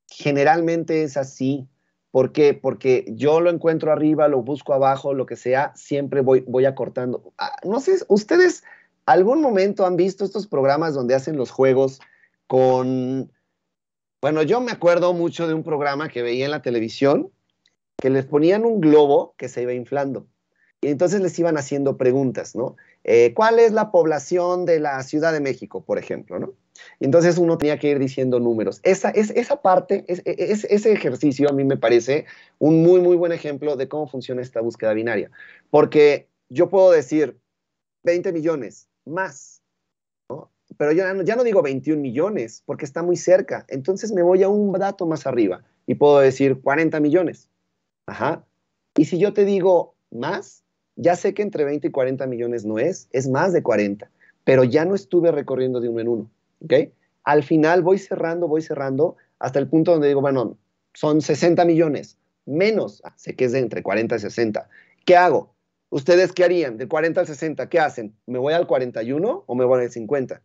Generalmente es así. ¿Por qué? Porque yo lo encuentro arriba, lo busco abajo, lo que sea, siempre voy acortando. No sé, ¿ustedes algún momento han visto estos programas donde hacen los juegos con... Bueno, yo me acuerdo mucho de un programa que veía en la televisión que les ponían un globo que se iba inflando. Y entonces les iban haciendo preguntas, ¿no? ¿Cuál es la población de la Ciudad de México, por ejemplo, ¿no? Y entonces uno tenía que ir diciendo números. Esa parte, ese ejercicio a mí me parece un muy, muy buen ejemplo de cómo funciona esta búsqueda binaria. Porque yo puedo decir 20 millones más, ¿no? Pero yo ya no digo 21 millones porque está muy cerca. Entonces me voy a un dato más arriba y puedo decir 40 millones. Ajá. Y si yo te digo más, ya sé que entre 20 y 40 millones no es más de 40, pero ya no estuve recorriendo de uno en uno, ¿ok? Al final voy cerrando hasta el punto donde digo, bueno, son 60 millones, menos, sé que es de entre 40 y 60. ¿Qué hago? ¿Ustedes qué harían? De 40 al 60, ¿qué hacen? ¿Me voy al 41 o me voy al 50?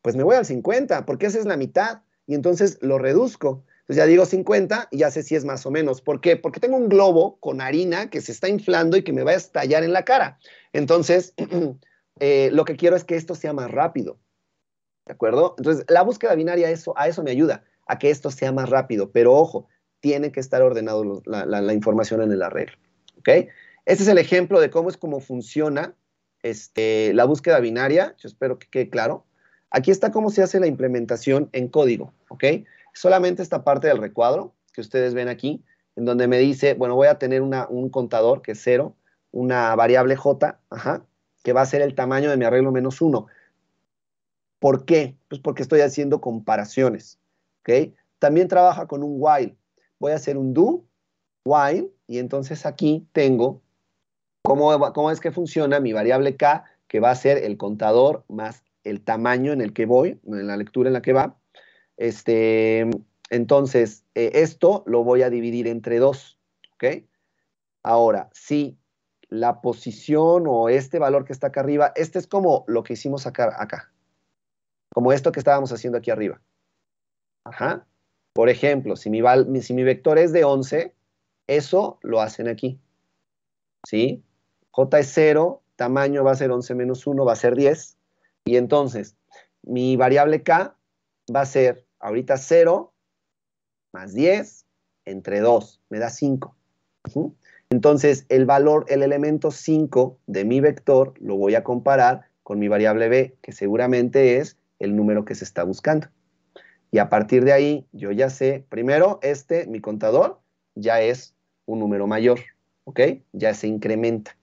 Pues me voy al 50, porque esa es la mitad, y entonces lo reduzco. Entonces ya digo 50 y ya sé si es más o menos. ¿Por qué? Porque tengo un globo con harina que se está inflando y que me va a estallar en la cara. Entonces, lo que quiero es que esto sea más rápido. ¿De acuerdo? Entonces, la búsqueda binaria a eso me ayuda, a que esto sea más rápido. Pero ojo, tiene que estar ordenado la información en el arreglo. ¿Ok? Este es el ejemplo de cómo funciona la búsqueda binaria. Yo espero que quede claro. Aquí está cómo se hace la implementación en código, ¿ok? Solamente esta parte del recuadro que ustedes ven aquí, en donde me dice, bueno, voy a tener un contador que es 0, una variable j, que va a ser el tamaño de mi arreglo menos 1. ¿Por qué? Pues porque estoy haciendo comparaciones, ¿ok? También trabaja con un while. Voy a hacer un do, while, y entonces aquí tengo cómo es que funciona mi variable k, que va a ser el contador más el tamaño en el que voy, en la lectura en la que va. Entonces, esto lo voy a dividir entre 2, ¿ok? Ahora, si la posición o este valor que está acá arriba, este es como lo que hicimos acá. Como esto que estábamos haciendo aquí arriba. Ajá. Por ejemplo, si mi vector es de 11, eso lo hacen aquí. ¿Sí? J es 0, tamaño va a ser 11 menos 1, va a ser 10. Y entonces, mi variable K va a ser ahorita 0 más 10 entre 2, me da 5. Entonces, el elemento 5 de mi vector lo voy a comparar con mi variable B, que seguramente es el número que se está buscando. Y a partir de ahí, yo ya sé, primero, mi contador, ya es un número mayor, ¿ok? Ya se incrementa.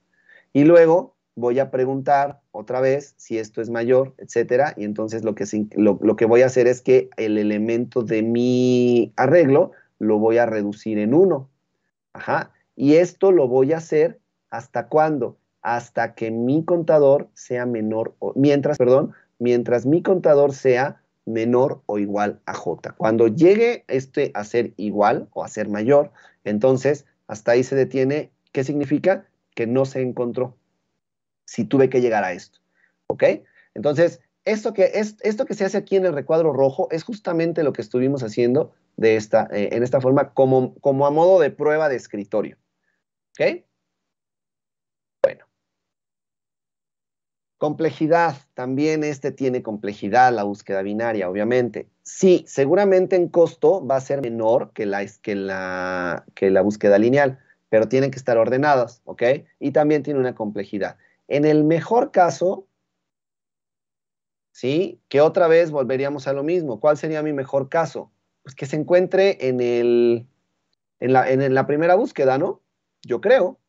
Y luego voy a preguntar otra vez si esto es mayor, etcétera, y entonces lo que voy a hacer es que el elemento de mi arreglo lo voy a reducir en 1. Ajá. Y esto lo voy a hacer ¿hasta cuándo? Hasta que mi contador sea mientras mi contador sea menor o igual a J. Cuando llegue a ser igual o a ser mayor, entonces hasta ahí se detiene. ¿Qué significa? Que no se encontró. Si tuve que llegar a esto. ¿Ok? Entonces, esto que se hace aquí en el recuadro rojo es justamente lo que estuvimos haciendo en esta forma como a modo de prueba de escritorio. ¿Ok? Bueno. Complejidad. También tiene complejidad, la búsqueda binaria, obviamente. Sí, seguramente en costo va a ser menor que la búsqueda lineal, pero tienen que estar ordenadas, ¿ok? Y también tiene una complejidad. En el mejor caso, ¿sí? Que otra vez volveríamos a lo mismo. ¿Cuál sería mi mejor caso? Pues que se encuentre en la primera búsqueda, ¿no? Yo creo.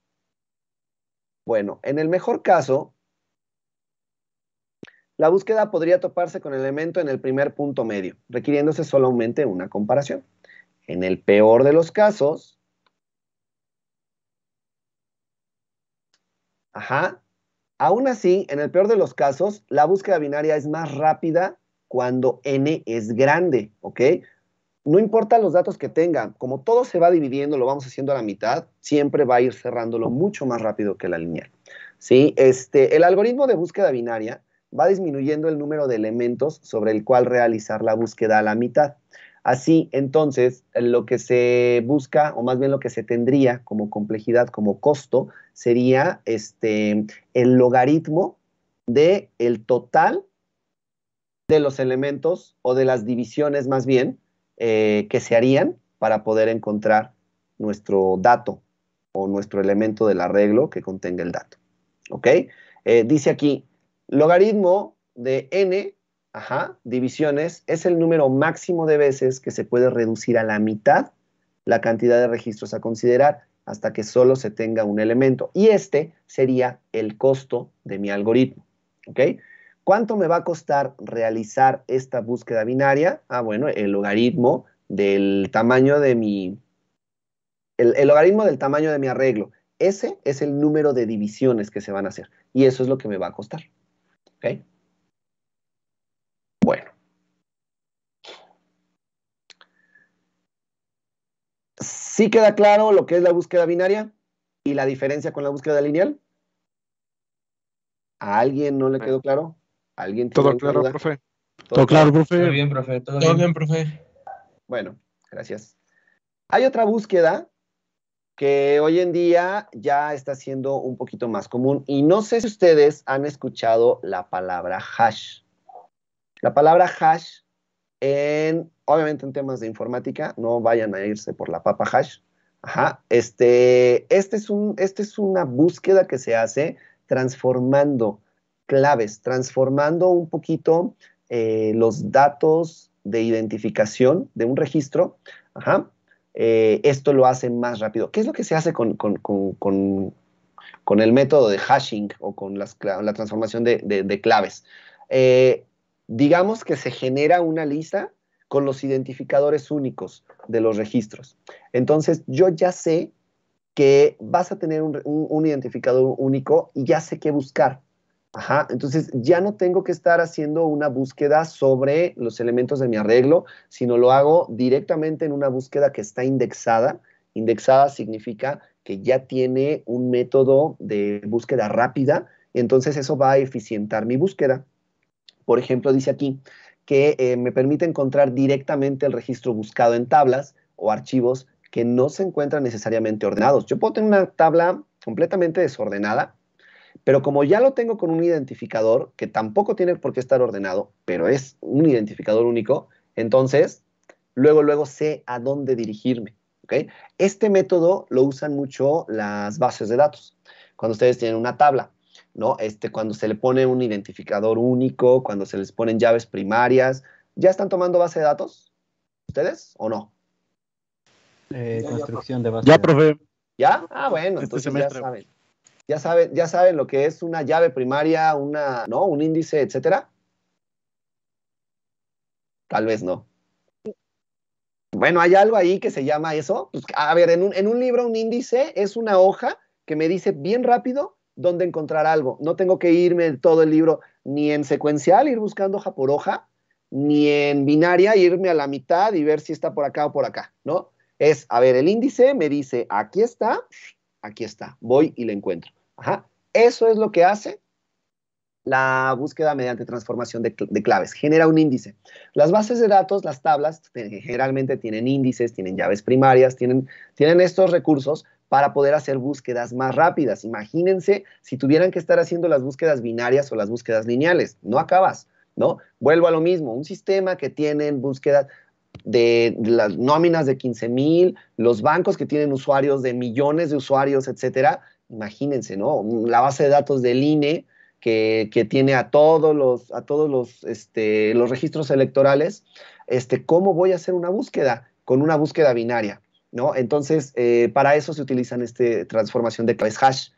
Bueno, en el mejor caso, la búsqueda podría toparse con el elemento en el primer punto medio, requiriéndose solamente una comparación. En el peor de los casos, aún así, en el peor de los casos, la búsqueda binaria es más rápida cuando n es grande, ¿ok? No importa los datos que tengan, como todo se va dividiendo, lo vamos haciendo a la mitad, siempre va a ir cerrándolo mucho más rápido que la lineal. ¿Sí? El algoritmo de búsqueda binaria va disminuyendo el número de elementos sobre el cual realizar la búsqueda a la mitad. Así, entonces, lo que se busca, o más bien lo que se tendría como complejidad, como costo, sería el logaritmo del total de los elementos, o de las divisiones más bien, que se harían para poder encontrar nuestro dato o nuestro elemento del arreglo que contenga el dato. ¿Ok? Dice aquí, logaritmo de n, divisiones, es el número máximo de veces que se puede reducir a la mitad la cantidad de registros a considerar hasta que solo se tenga un elemento. Y sería el costo de mi algoritmo. ¿Ok? ¿Cuánto me va a costar realizar esta búsqueda binaria? Bueno, el logaritmo del tamaño de el logaritmo del tamaño de mi arreglo. Ese es el número de divisiones que se van a hacer. Y eso es lo que me va a costar. ¿Ok? Bueno. ¿Sí queda claro lo que es la búsqueda binaria y la diferencia con la búsqueda lineal? ¿A alguien no le quedó claro? ¿Alguien tiene Todo alguna claro, duda? profe. ¿Todo claro, profe. Todo bien, profe. Todo bien, profe. Bueno, gracias. Hay otra búsqueda que hoy en día ya está siendo un poquito más común. Y no sé si ustedes han escuchado la palabra hash. La palabra hash, obviamente en temas de informática, no vayan a irse por la papa hash. Es una búsqueda que se hace transformando claves, transformando un poquito los datos de identificación de un registro. Esto lo hace más rápido. ¿Qué es lo que se hace con el método de hashing o con la transformación de claves? Digamos que se genera una lista con los identificadores únicos de los registros. Entonces, yo ya sé que vas a tener un identificador único y ya sé qué buscar. Entonces, ya no tengo que estar haciendo una búsqueda sobre los elementos de mi arreglo, sino lo hago directamente en una búsqueda que está indexada Indexada significa que ya tiene un método de búsqueda rápida, y entonces eso va a eficientar mi búsqueda. Por ejemplo, dice aquí que me permite encontrar directamente el registro buscado en tablas o archivos que no se encuentran necesariamente ordenados. Yo puedo tener una tabla completamente desordenada, pero como ya lo tengo con un identificador, que tampoco tiene por qué estar ordenado, pero es un identificador único, entonces luego sé a dónde dirigirme. ¿Okay? Este método lo usan mucho las bases de datos. Cuando ustedes tienen una tabla, ¿no? Cuando se le pone un identificador único, cuando se les ponen llaves primarias, ¿ya están tomando base de datos? ¿Ustedes o no? Construcción de base Ya, de datos. profe. ¿Ya? Ah, bueno, Este entonces semestre. ya saben lo que es una llave primaria, ¿no? Un índice, etcétera. Tal vez no. Bueno, hay algo ahí que se llama eso. Pues, a ver, en un libro, un índice es una hoja que me dice bien rápido dónde encontrar algo. No tengo que irme todo el libro ni en secuencial, ir buscando hoja por hoja, ni en binaria, irme a la mitad y ver si está por acá o por acá, ¿no? Es, a ver, el índice me dice, aquí está, voy y le encuentro. Ajá. Eso es lo que hace la búsqueda mediante transformación de claves. Genera un índice. Las bases de datos, las tablas, generalmente tienen índices, tienen llaves primarias, tienen estos recursos para poder hacer búsquedas más rápidas. Imagínense si tuvieran que estar haciendo las búsquedas binarias o las búsquedas lineales. No acabas, ¿no? Vuelvo a lo mismo. Un sistema que tienen búsquedas de las nóminas de 15,000, los bancos que tienen usuarios de millones de usuarios, etcétera. Imagínense, ¿no? La base de datos del INE, que tiene a todos los registros electorales, ¿cómo voy a hacer una búsqueda? Con una búsqueda binaria, ¿no? Entonces, para eso se utilizan transformación de claves hash.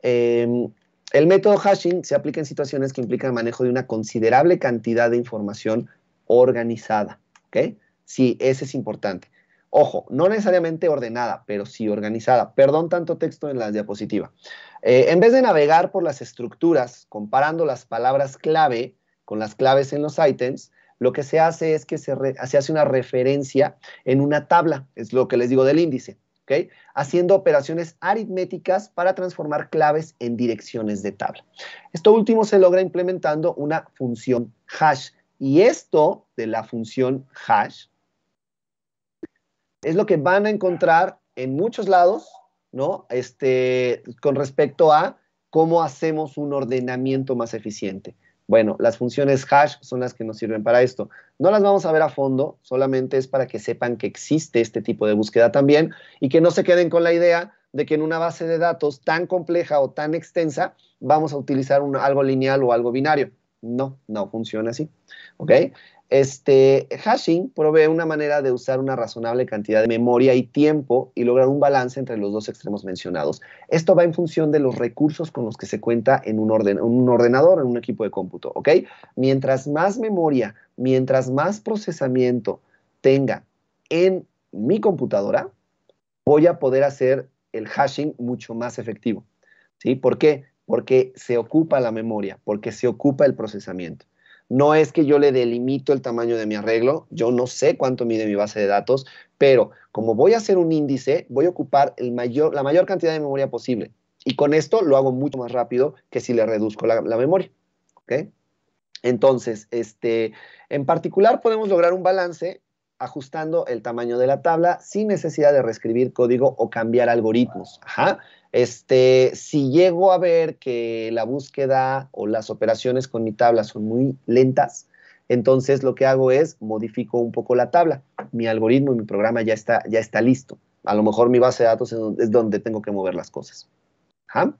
El método hashing se aplica en situaciones que implican el manejo de una considerable cantidad de información organizada, ¿ok? Sí, ese es importante. Ojo, no necesariamente ordenada, pero sí organizada. Perdón tanto texto en la diapositiva. En vez de navegar por las estructuras, comparando las palabras clave con las claves en los ítems, lo que se hace es que se hace una referencia en una tabla, es lo que les digo del índice, ¿ok? Haciendo operaciones aritméticas para transformar claves en direcciones de tabla. Esto último se logra implementando una función hash. Y esto de la función hash es lo que van a encontrar en muchos lados, ¿no? Con respecto a cómo hacemos un ordenamiento más eficiente. Bueno, las funciones hash son las que nos sirven para esto. No las vamos a ver a fondo, solamente es para que sepan que existe este tipo de búsqueda también y que no se queden con la idea de que en una base de datos tan compleja o tan extensa vamos a utilizar algo lineal o algo binario. No funciona así, ¿ok? Hashing provee una manera de usar una razonable cantidad de memoria y tiempo y lograr un balance entre los dos extremos mencionados. Esto va en función de los recursos con los que se cuenta en un ordenador, en un equipo de cómputo, ¿ok? Mientras más memoria, mientras más procesamiento tenga en mi computadora, voy a poder hacer el hashing mucho más efectivo, ¿sí? ¿Por qué? Porque se ocupa la memoria, porque se ocupa el procesamiento. No es que yo le delimito el tamaño de mi arreglo, yo no sé cuánto mide mi base de datos, pero como voy a hacer un índice, voy a ocupar la mayor cantidad de memoria posible. Y con esto lo hago mucho más rápido que si le reduzco la memoria, ¿ok? Entonces, en particular podemos lograr un balance ajustando el tamaño de la tabla sin necesidad de reescribir código o cambiar algoritmos. Ajá. Si llego a ver que la búsqueda o las operaciones con mi tabla son muy lentas, entonces lo que hago es modifico un poco la tabla. Mi algoritmo y mi programa ya está listo. A lo mejor mi base de datos es donde tengo que mover las cosas. Ajá.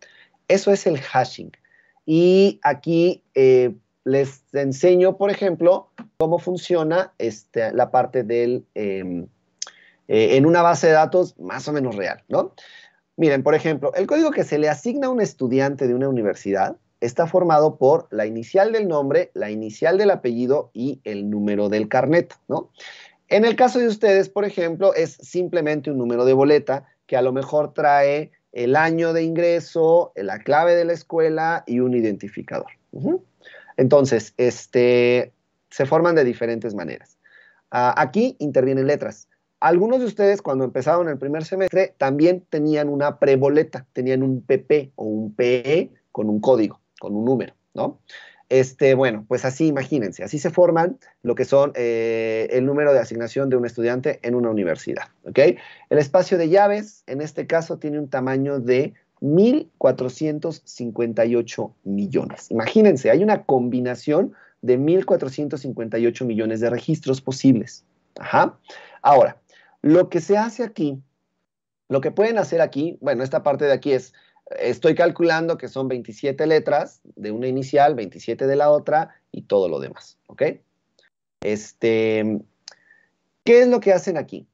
Eso es el hashing. Y aquí les enseño, por ejemplo, cómo funciona la parte del en una base de datos más o menos real, ¿no? Miren, por ejemplo, el código que se le asigna a un estudiante de una universidad está formado por la inicial del nombre, la inicial del apellido y el número del carnet, ¿no? En el caso de ustedes, por ejemplo, es simplemente un número de boleta que a lo mejor trae el año de ingreso, la clave de la escuela y un identificador. Entonces, se forman de diferentes maneras. Aquí intervienen letras. algunos de ustedes cuando empezaron el primer semestre también tenían una preboleta, tenían un PP o un PE con un código, con un número, ¿no? Bueno, pues así imagínense, así se forman lo que son el número de asignación de un estudiante en una universidad, ¿ok? El espacio de llaves, en este caso, tiene un tamaño de 1.458 millones. Imagínense, hay una combinación de 1.458 millones de registros posibles. Ajá. Ahora, lo que se hace aquí, lo que pueden hacer aquí, bueno, esta parte de aquí es, estoy calculando que son 27 letras de una inicial, 27 de la otra y todo lo demás, ¿ok? ¿Qué es lo que hacen aquí?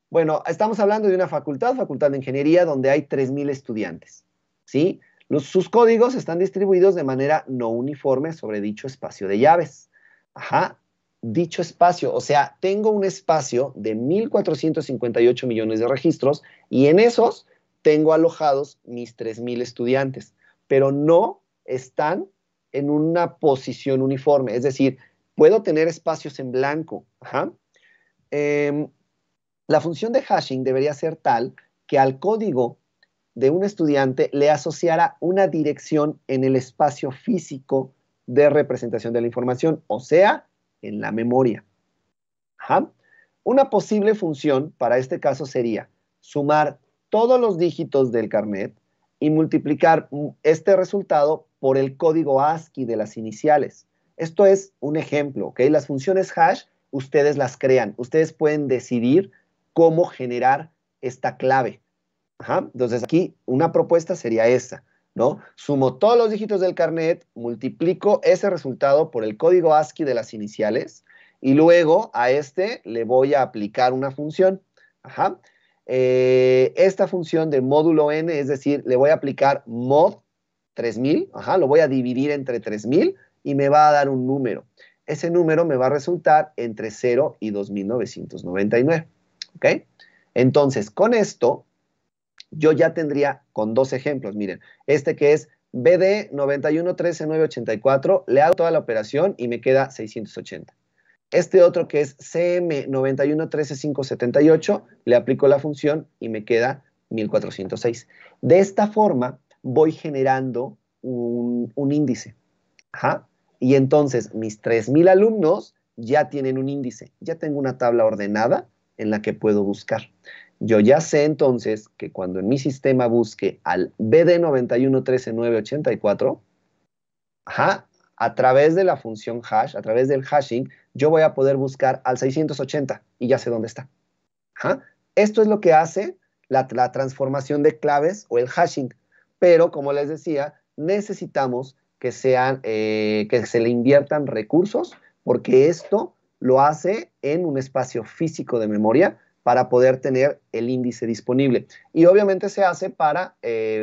Bueno, estamos hablando de una facultad de ingeniería, donde hay 3.000 estudiantes, ¿sí? Sus códigos están distribuidos de manera no uniforme sobre dicho espacio de llaves. Ajá, dicho espacio, o sea, tengo un espacio de 1.458 millones de registros y en esos tengo alojados mis 3.000 estudiantes, pero no están en una posición uniforme, es decir, puedo tener espacios en blanco. Ajá. La función de hashing debería ser tal que al código de un estudiante le asociara una dirección en el espacio físico de representación de la información, o sea, en la memoria. Ajá. Una posible función para este caso sería sumar todos los dígitos del carnet y multiplicar este resultado por el código ASCII de las iniciales. Esto es un ejemplo, ¿ok? Las funciones hash, ustedes las crean. Ustedes pueden decidir cómo generar esta clave. Ajá. Entonces aquí una propuesta sería esa, ¿no? Sumo todos los dígitos del carnet, multiplico ese resultado por el código ASCII de las iniciales y luego a le voy a aplicar una función. Ajá. Esta función de módulo n, es decir, le voy a aplicar mod 3000, ajá, lo voy a dividir entre 3000 y me va a dar un número. Ese número me va a resultar entre 0 y 2999. ¿Ok? Entonces, con esto, yo ya tendría con dos ejemplos. Miren, que es BD 9113-984, le hago toda la operación y me queda 680. Otro que es CM 9113-578, le aplico la función y me queda 1406. De esta forma, voy generando un índice. Ajá. Y entonces, mis 3.000 alumnos ya tienen un índice. Ya tengo una tabla ordenada en la que puedo buscar. Yo ya sé entonces que cuando en mi sistema busque al BD 9113-984, ajá, a través de la función hash, a través del hashing, yo voy a poder buscar al 680 y ya sé dónde está. Ajá. Esto es lo que hace la transformación de claves o el hashing. Pero, como les decía, necesitamos que se le inviertan recursos, porque esto lo hace en un espacio físico de memoria para poder tener el índice disponible. Y obviamente se hace para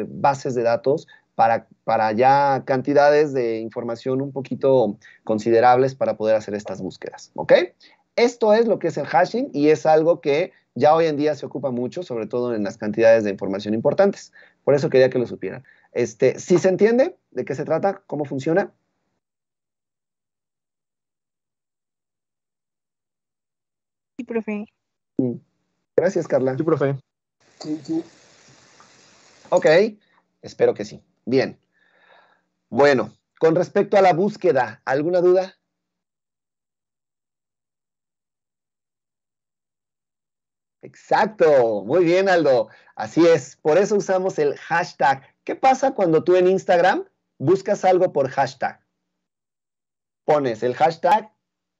bases de datos, para ya cantidades de información un poquito considerables para poder hacer estas búsquedas. ¿Ok? Esto es lo que es el hashing y es algo que ya hoy en día se ocupa mucho, sobre todo en las cantidades de información importantes. Por eso quería que lo supieran. ¿Sí se entiende de qué se trata? ¿Cómo funciona? Sí, profe. Gracias, Carla. Sí, profe. Sí, sí. Ok, espero que sí. Bien. Bueno, con respecto a la búsqueda, ¿alguna duda? Exacto, muy bien, Aldo. Así es, por eso usamos el hashtag. ¿Qué pasa cuando tú en Instagram buscas algo por hashtag? Pones el hashtag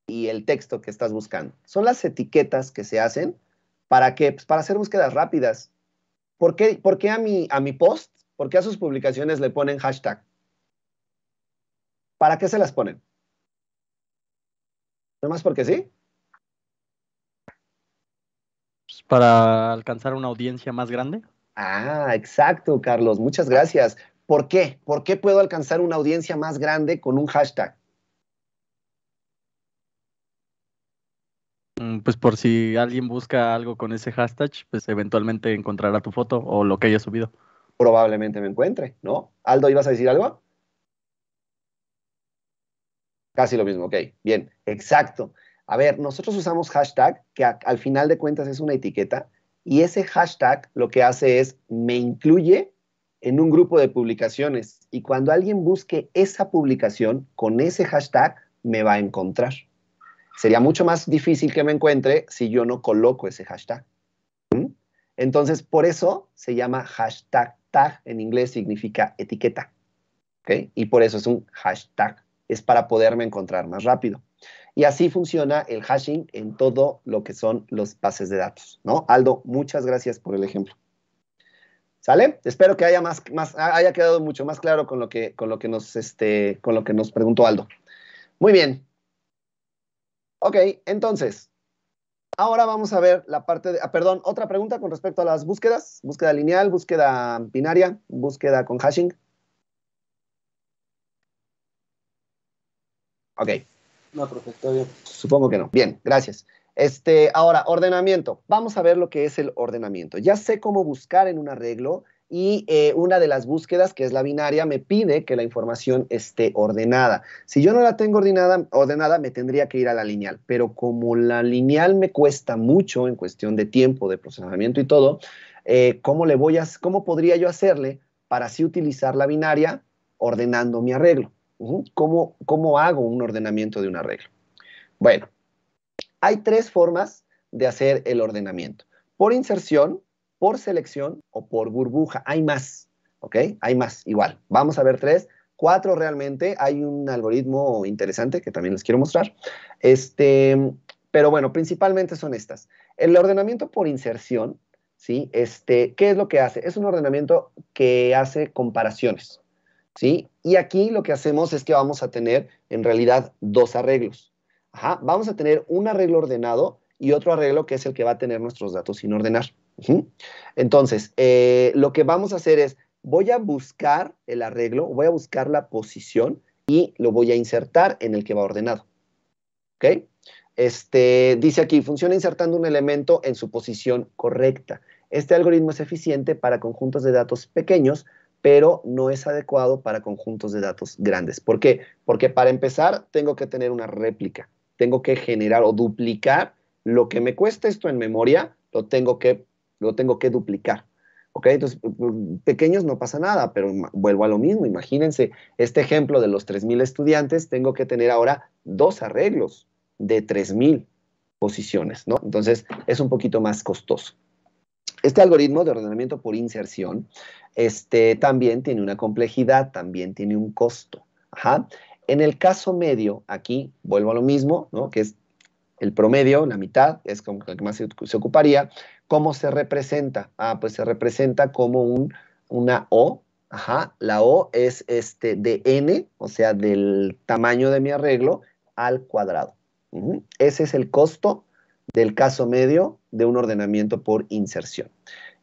y el texto que estás buscando. Son las etiquetas que se hacen ¿para qué? Pues para hacer búsquedas rápidas. ¿Por qué a mi post, por qué a sus publicaciones le ponen hashtag? ¿Para qué se las ponen? ¿Nomás porque sí? Pues, para alcanzar una audiencia más grande. Ah, exacto, Carlos. Muchas gracias. ¿Por qué? ¿Por qué puedo alcanzar una audiencia más grande con un hashtag? Pues por si alguien busca algo con ese hashtag, pues eventualmente encontrará tu foto o lo que hayas subido. Probablemente me encuentre, ¿no? Aldo, ¿ibas a decir algo? Casi lo mismo, ok. Bien, exacto. A ver, nosotros usamos hashtag, que al final de cuentas es una etiqueta, y ese hashtag lo que hace es me incluye en un grupo de publicaciones, y cuando alguien busque esa publicación con ese hashtag, me va a encontrar. Sería mucho más difícil que me encuentre si yo no coloco ese hashtag. Entonces, por eso se llama hashtag. Tag en inglés significa etiqueta. ¿Okay? Y por eso es un hashtag. Es para poderme encontrar más rápido. Y así funciona el hashing en todo lo que son los bases de datos, ¿no? Aldo, muchas gracias por el ejemplo. ¿Sale? Espero que haya haya quedado mucho más claro con lo que nos preguntó Aldo. Muy bien. Ok, entonces, ahora vamos a ver la parte de, perdón, otra pregunta con respecto a las búsquedas. Búsqueda lineal, búsqueda binaria, búsqueda con hashing. Ok. No, profe, todavía. Supongo que no. Bien, gracias. Ahora, ordenamiento. Vamos a ver lo que es el ordenamiento. Ya sé cómo buscar en un arreglo y una de las búsquedas, que es la binaria, me pide que la información esté ordenada. Si yo no la tengo ordenada, me tendría que ir a la lineal. Pero como la lineal me cuesta mucho en cuestión de tiempo, de procesamiento y todo, ¿cómo podría yo hacerle para así utilizar la binaria ordenando mi arreglo? ¿Cómo hago un ordenamiento de un arreglo? Bueno, hay tres formas de hacer el ordenamiento. Por inserción, por selección o por burbuja. Hay más, ¿ok? Hay más, igual. Vamos a ver tres. 4 realmente. Hay un algoritmo interesante que también les quiero mostrar. Pero bueno, principalmente son estas. El ordenamiento por inserción, ¿sí? ¿Qué es lo que hace? Es un ordenamiento que hace comparaciones, ¿sí? Y aquí lo que hacemos es que vamos a tener en realidad dos arreglos. Vamos a tener un arreglo ordenado y otro arreglo que es el que va a tener nuestros datos sin ordenar. Entonces, lo que vamos a hacer es, voy a buscar el arreglo, voy a buscar la posición y lo voy a insertar en el que va ordenado. ¿Ok? Dice aquí, funciona insertando un elemento en su posición correcta. Este algoritmo es eficiente para conjuntos de datos pequeños, pero no es adecuado para conjuntos de datos grandes. ¿Por qué? Porque para empezar tengo que tener una réplica. Tengo que generar o duplicar lo que me cuesta esto en memoria, lo tengo que duplicar. ¿Ok? Entonces, pequeños no pasa nada, pero vuelvo a lo mismo. Imagínense este ejemplo de los 3,000 estudiantes, tengo que tener ahora 2 arreglos de 3,000 posiciones, ¿no? Entonces, es un poquito más costoso. Este algoritmo de ordenamiento por inserción también tiene una complejidad, también tiene un costo. En el caso medio, aquí vuelvo a lo mismo, ¿no? Que es el promedio, la mitad, es como el que más se ocuparía. ¿Cómo se representa? Pues se representa como una O. La O es de n, o sea, del tamaño de mi arreglo, al cuadrado. Ese es el costo del caso medio de un ordenamiento por inserción.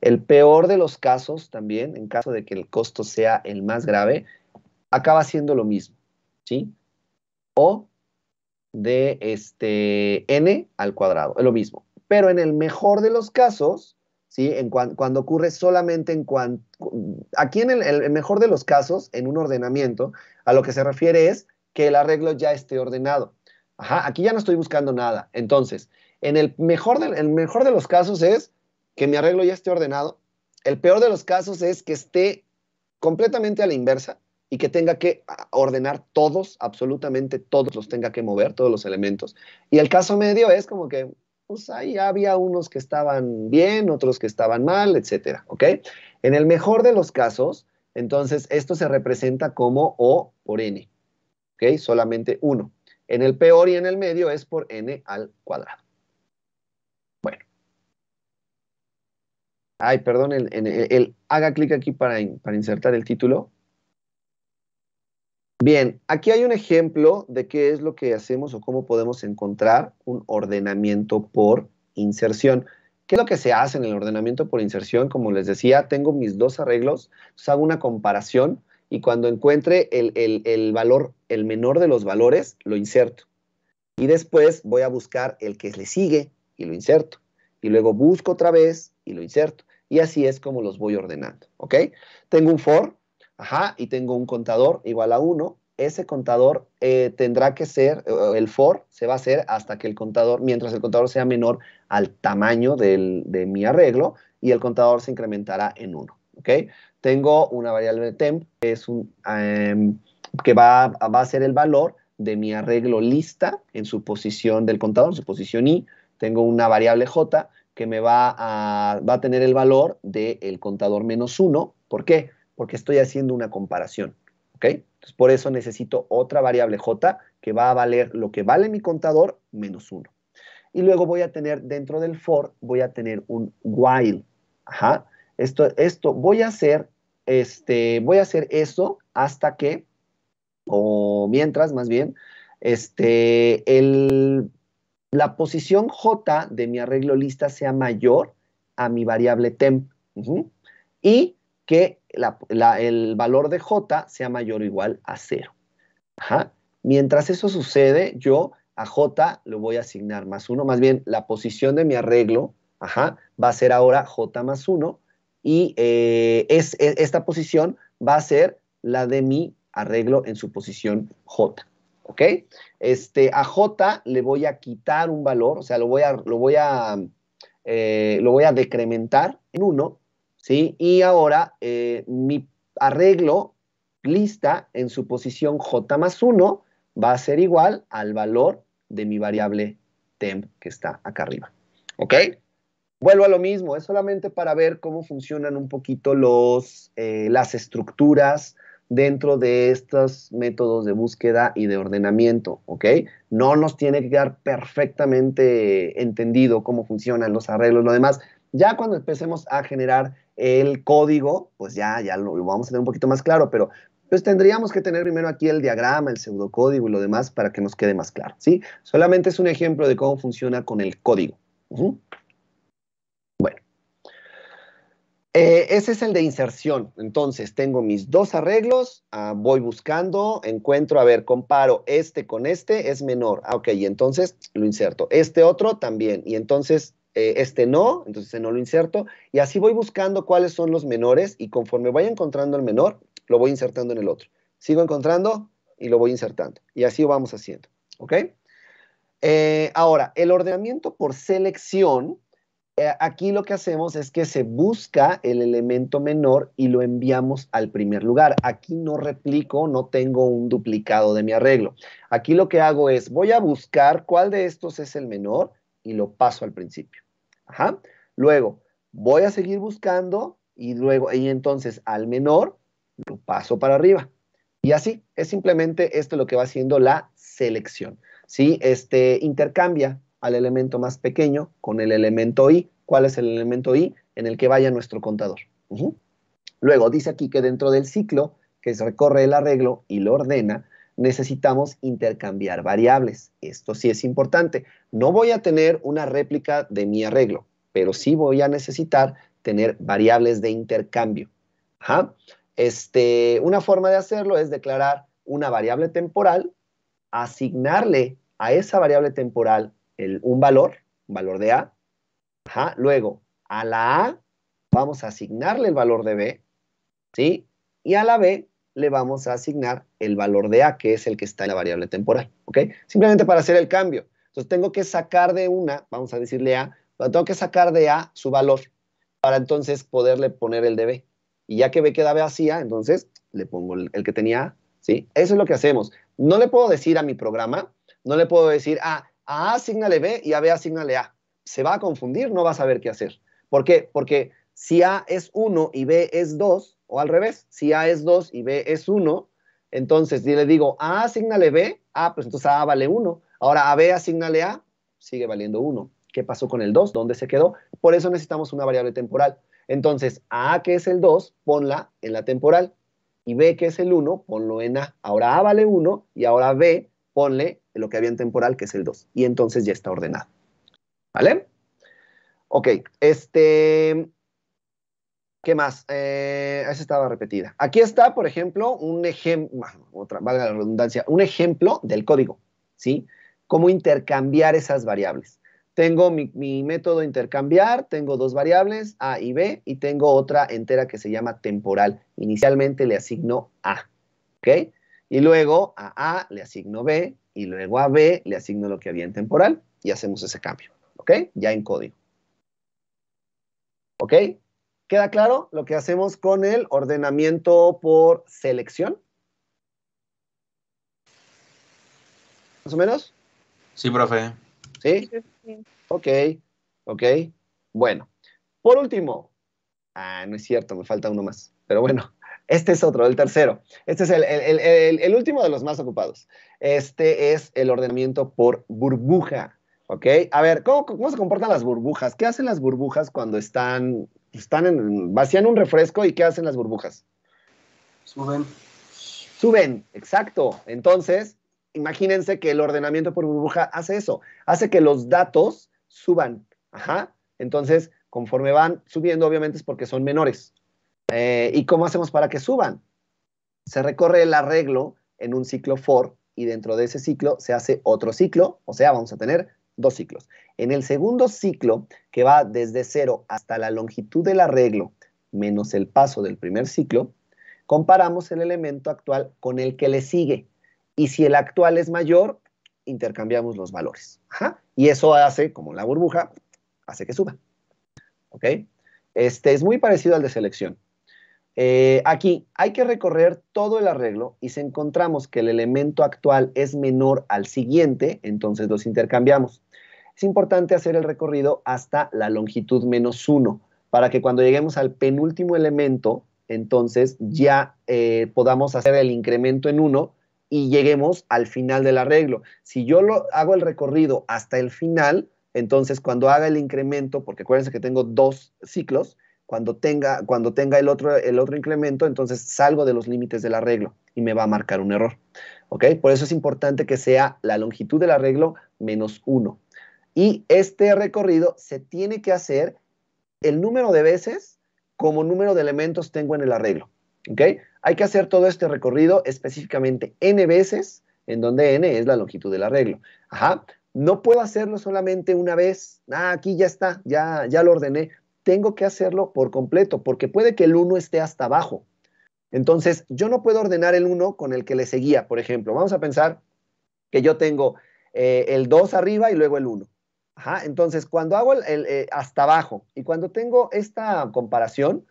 El peor de los casos también, en caso de que el costo sea el más grave, acaba siendo lo mismo, ¿sí? O de n al cuadrado, es lo mismo. Pero en el mejor de los casos, ¿sí? Cuando ocurre solamente aquí en el mejor de los casos, en un ordenamiento, a lo que se refiere es que el arreglo ya esté ordenado. Aquí ya no estoy buscando nada. Entonces, el mejor de los casos es que mi arreglo ya esté ordenado. El peor de los casos es que esté completamente a la inversa y que tenga que ordenar todos, absolutamente todos los tenga que mover, todos los elementos. Y el caso medio es como que, pues ahí había unos que estaban bien, otros que estaban mal, etcétera, ¿ok? En el mejor de los casos, entonces, esto se representa como O por n, ¿ok? Solamente 1. En el peor y en el medio es por n al cuadrado. Bueno. Ay, perdón, haga clic aquí para insertar el título. Bien, aquí hay un ejemplo de qué es lo que hacemos o cómo podemos encontrar un ordenamiento por inserción. ¿Qué es lo que se hace en el ordenamiento por inserción? Como les decía, tengo mis dos arreglos, entonces hago una comparación y cuando encuentre el valor, el menor de los valores, lo inserto. Y después voy a buscar el que le sigue y lo inserto. Y luego busco otra vez y lo inserto. Y así es como los voy ordenando, ¿ok? Tengo un for, y tengo un contador igual a 1. ese contador tendrá que ser, el for se va a hacer hasta que el contador, mientras el contador sea menor al tamaño de mi arreglo, y el contador se incrementará en 1, ¿ok? Tengo una variable temp, que es que va a ser el valor de mi arreglo lista en su posición del contador, en su posición i. Tengo una variable j que me va a tener el valor del contador menos 1. ¿Por qué? Porque estoy haciendo una comparación, ¿ok? Entonces, por eso necesito otra variable j que va a valer lo que vale mi contador menos 1. Y luego voy a tener, dentro del for, voy a tener un while. Ajá. Voy a hacer eso hasta que, o mientras más bien, la posición j de mi arreglo lista sea mayor a mi variable temp. Y que el valor de j sea mayor o igual a 0. Ajá. Mientras eso sucede, yo a j le voy a asignar más 1. Más bien, la posición de mi arreglo, ajá, va a ser ahora j más 1. Y esta posición va a ser la de mi arreglo en su posición j. ¿Ok? A j le voy a quitar un valor, o sea, lo voy a decrementar en 1, ¿sí? Y ahora mi arreglo lista en su posición j más 1 va a ser igual al valor de mi variable temp que está acá arriba. ¿Ok? Vuelvo a lo mismo, es solamente para ver cómo funcionan un poquito las estructuras dentro de estos métodos de búsqueda y de ordenamiento, ¿ok? No nos tiene que quedar perfectamente entendido cómo funcionan los arreglos, lo demás. Ya cuando empecemos a generar el código, pues ya lo vamos a tener un poquito más claro, pero pues tendríamos que tener primero aquí el diagrama, el pseudocódigo y lo demás para que nos quede más claro, ¿sí? Solamente es un ejemplo de cómo funciona con el código. Bueno, ese es el de inserción. Entonces, tengo mis dos arreglos, voy buscando, encuentro, a ver, comparo este con este, es menor. Ok, y entonces lo inserto. Este otro también, y entonces este no, entonces no lo inserto. Y así voy buscando cuáles son los menores, y conforme vaya encontrando el menor, lo voy insertando en el otro. Sigo encontrando y lo voy insertando. Y así vamos haciendo. ¿Ok? Ahora, el ordenamiento por selección. Aquí lo que hacemos es que se busca el elemento menor y lo enviamos al primer lugar. Aquí no replico, no tengo un duplicado de mi arreglo. Aquí lo que hago es, voy a buscar cuál de estos es el menor y lo paso al principio. Ajá. Luego, voy a seguir buscando y entonces al menor lo paso para arriba. Y así, es simplemente esto lo que va haciendo la selección. ¿Sí? Intercambia al elemento más pequeño con el elemento i. ¿Cuál es el elemento i? En el que vaya nuestro contador. Luego, dice aquí que dentro del ciclo que se recorre el arreglo y lo ordena, necesitamos intercambiar variables. Esto sí es importante. No voy a tener una réplica de mi arreglo, pero sí voy a necesitar tener variables de intercambio. Ajá. Una forma de hacerlo es declarar una variable temporal, asignarle a esa variable temporal un valor de A. Ajá. Luego, a la A vamos a asignarle el valor de B, ¿sí? Y a la B le vamos a asignar el valor de A, que es el que está en la variable temporal, ¿ok? Simplemente para hacer el cambio. Entonces, tengo que sacar de una, vamos a decirle A, pero tengo que sacar de A su valor para entonces poderle poner el de B. Y ya que B queda vacía, entonces le pongo el que tenía A, ¿sí? Eso es lo que hacemos. No le puedo decir a mi programa, no le puedo decir, a A asignale B y a B asignale A. Se va a confundir, no va a saber qué hacer. ¿Por qué? Porque si A es 1 y B es 2, o al revés, si A es 2 y B es 1, entonces si le digo A asignale B, pues entonces A vale 1. Ahora a B asignale A, sigue valiendo 1. ¿Qué pasó con el 2? ¿Dónde se quedó? Por eso necesitamos una variable temporal. Entonces, A, que es el 2, ponla en la temporal. Y B, que es el 1, ponlo en A. Ahora A vale 1 y ahora B, ponle lo que había en temporal, que es el 2. Y entonces ya está ordenado. ¿Vale? Ok, ¿qué más? Esa estaba repetida. Aquí está, por ejemplo, un ejemplo, valga la redundancia, un ejemplo del código, ¿sí? Cómo intercambiar esas variables. Tengo mi método intercambiar, tengo dos variables, A y B, y tengo otra entera que se llama temporal. Inicialmente le asigno A, ¿ok? Y luego a le asigno B, y luego a B le asigno lo que había en temporal, y hacemos ese cambio, ¿ok? Ya en código. ¿Ok? ¿Queda claro lo que hacemos con el ordenamiento por selección? ¿Más o menos? Sí, profe. ¿Sí? Ok, ok. Bueno, por último. No es cierto, me falta uno más. Pero bueno, este es otro, el tercero. Este es el último de los más ocupados. Este es el ordenamiento por burbuja. ¿Ok? A ver, ¿cómo se comportan las burbujas? ¿Qué hacen las burbujas cuando vacían un refresco y qué hacen las burbujas? Suben. Suben, exacto. Entonces, imagínense que el ordenamiento por burbuja hace eso. Hace que los datos suban. Ajá. Entonces, conforme van subiendo, obviamente es porque son menores. ¿Y cómo hacemos para que suban? Se recorre el arreglo en un ciclo for y dentro de ese ciclo se hace otro ciclo, o sea, vamos a tener 2 ciclos. En el segundo ciclo, que va desde 0 hasta la longitud del arreglo menos el paso del primer ciclo, comparamos el elemento actual con el que le sigue. Y si el actual es mayor, intercambiamos los valores. Ajá. Y eso hace, como la burbuja, hace que suba. ¿Ok? Este es muy parecido al de selección. Aquí hay que recorrer todo el arreglo y si encontramos que el elemento actual es menor al siguiente, entonces los intercambiamos. Es importante hacer el recorrido hasta la longitud menos 1 para que cuando lleguemos al penúltimo elemento, entonces ya podamos hacer el incremento en 1 y lleguemos al final del arreglo. Si yo hago el recorrido hasta el final, entonces cuando haga el incremento, porque acuérdense que tengo 2 ciclos, cuando tenga el otro incremento, entonces salgo de los límites del arreglo y me va a marcar un error. ¿Ok? Por eso es importante que sea la longitud del arreglo menos 1. Y este recorrido se tiene que hacer el número de veces como número de elementos tengo en el arreglo. ¿Ok? Hay que hacer todo este recorrido específicamente n veces, en donde n es la longitud del arreglo. Ajá. No puedo hacerlo solamente una vez. Aquí ya está, ya lo ordené. Tengo que hacerlo por completo, porque puede que el 1 esté hasta abajo. Entonces, yo no puedo ordenar el 1 con el que le seguía. Por ejemplo, vamos a pensar que yo tengo el 2 arriba y luego el 1. Ajá, entonces, cuando hago hasta abajo y cuando tengo esta comparación,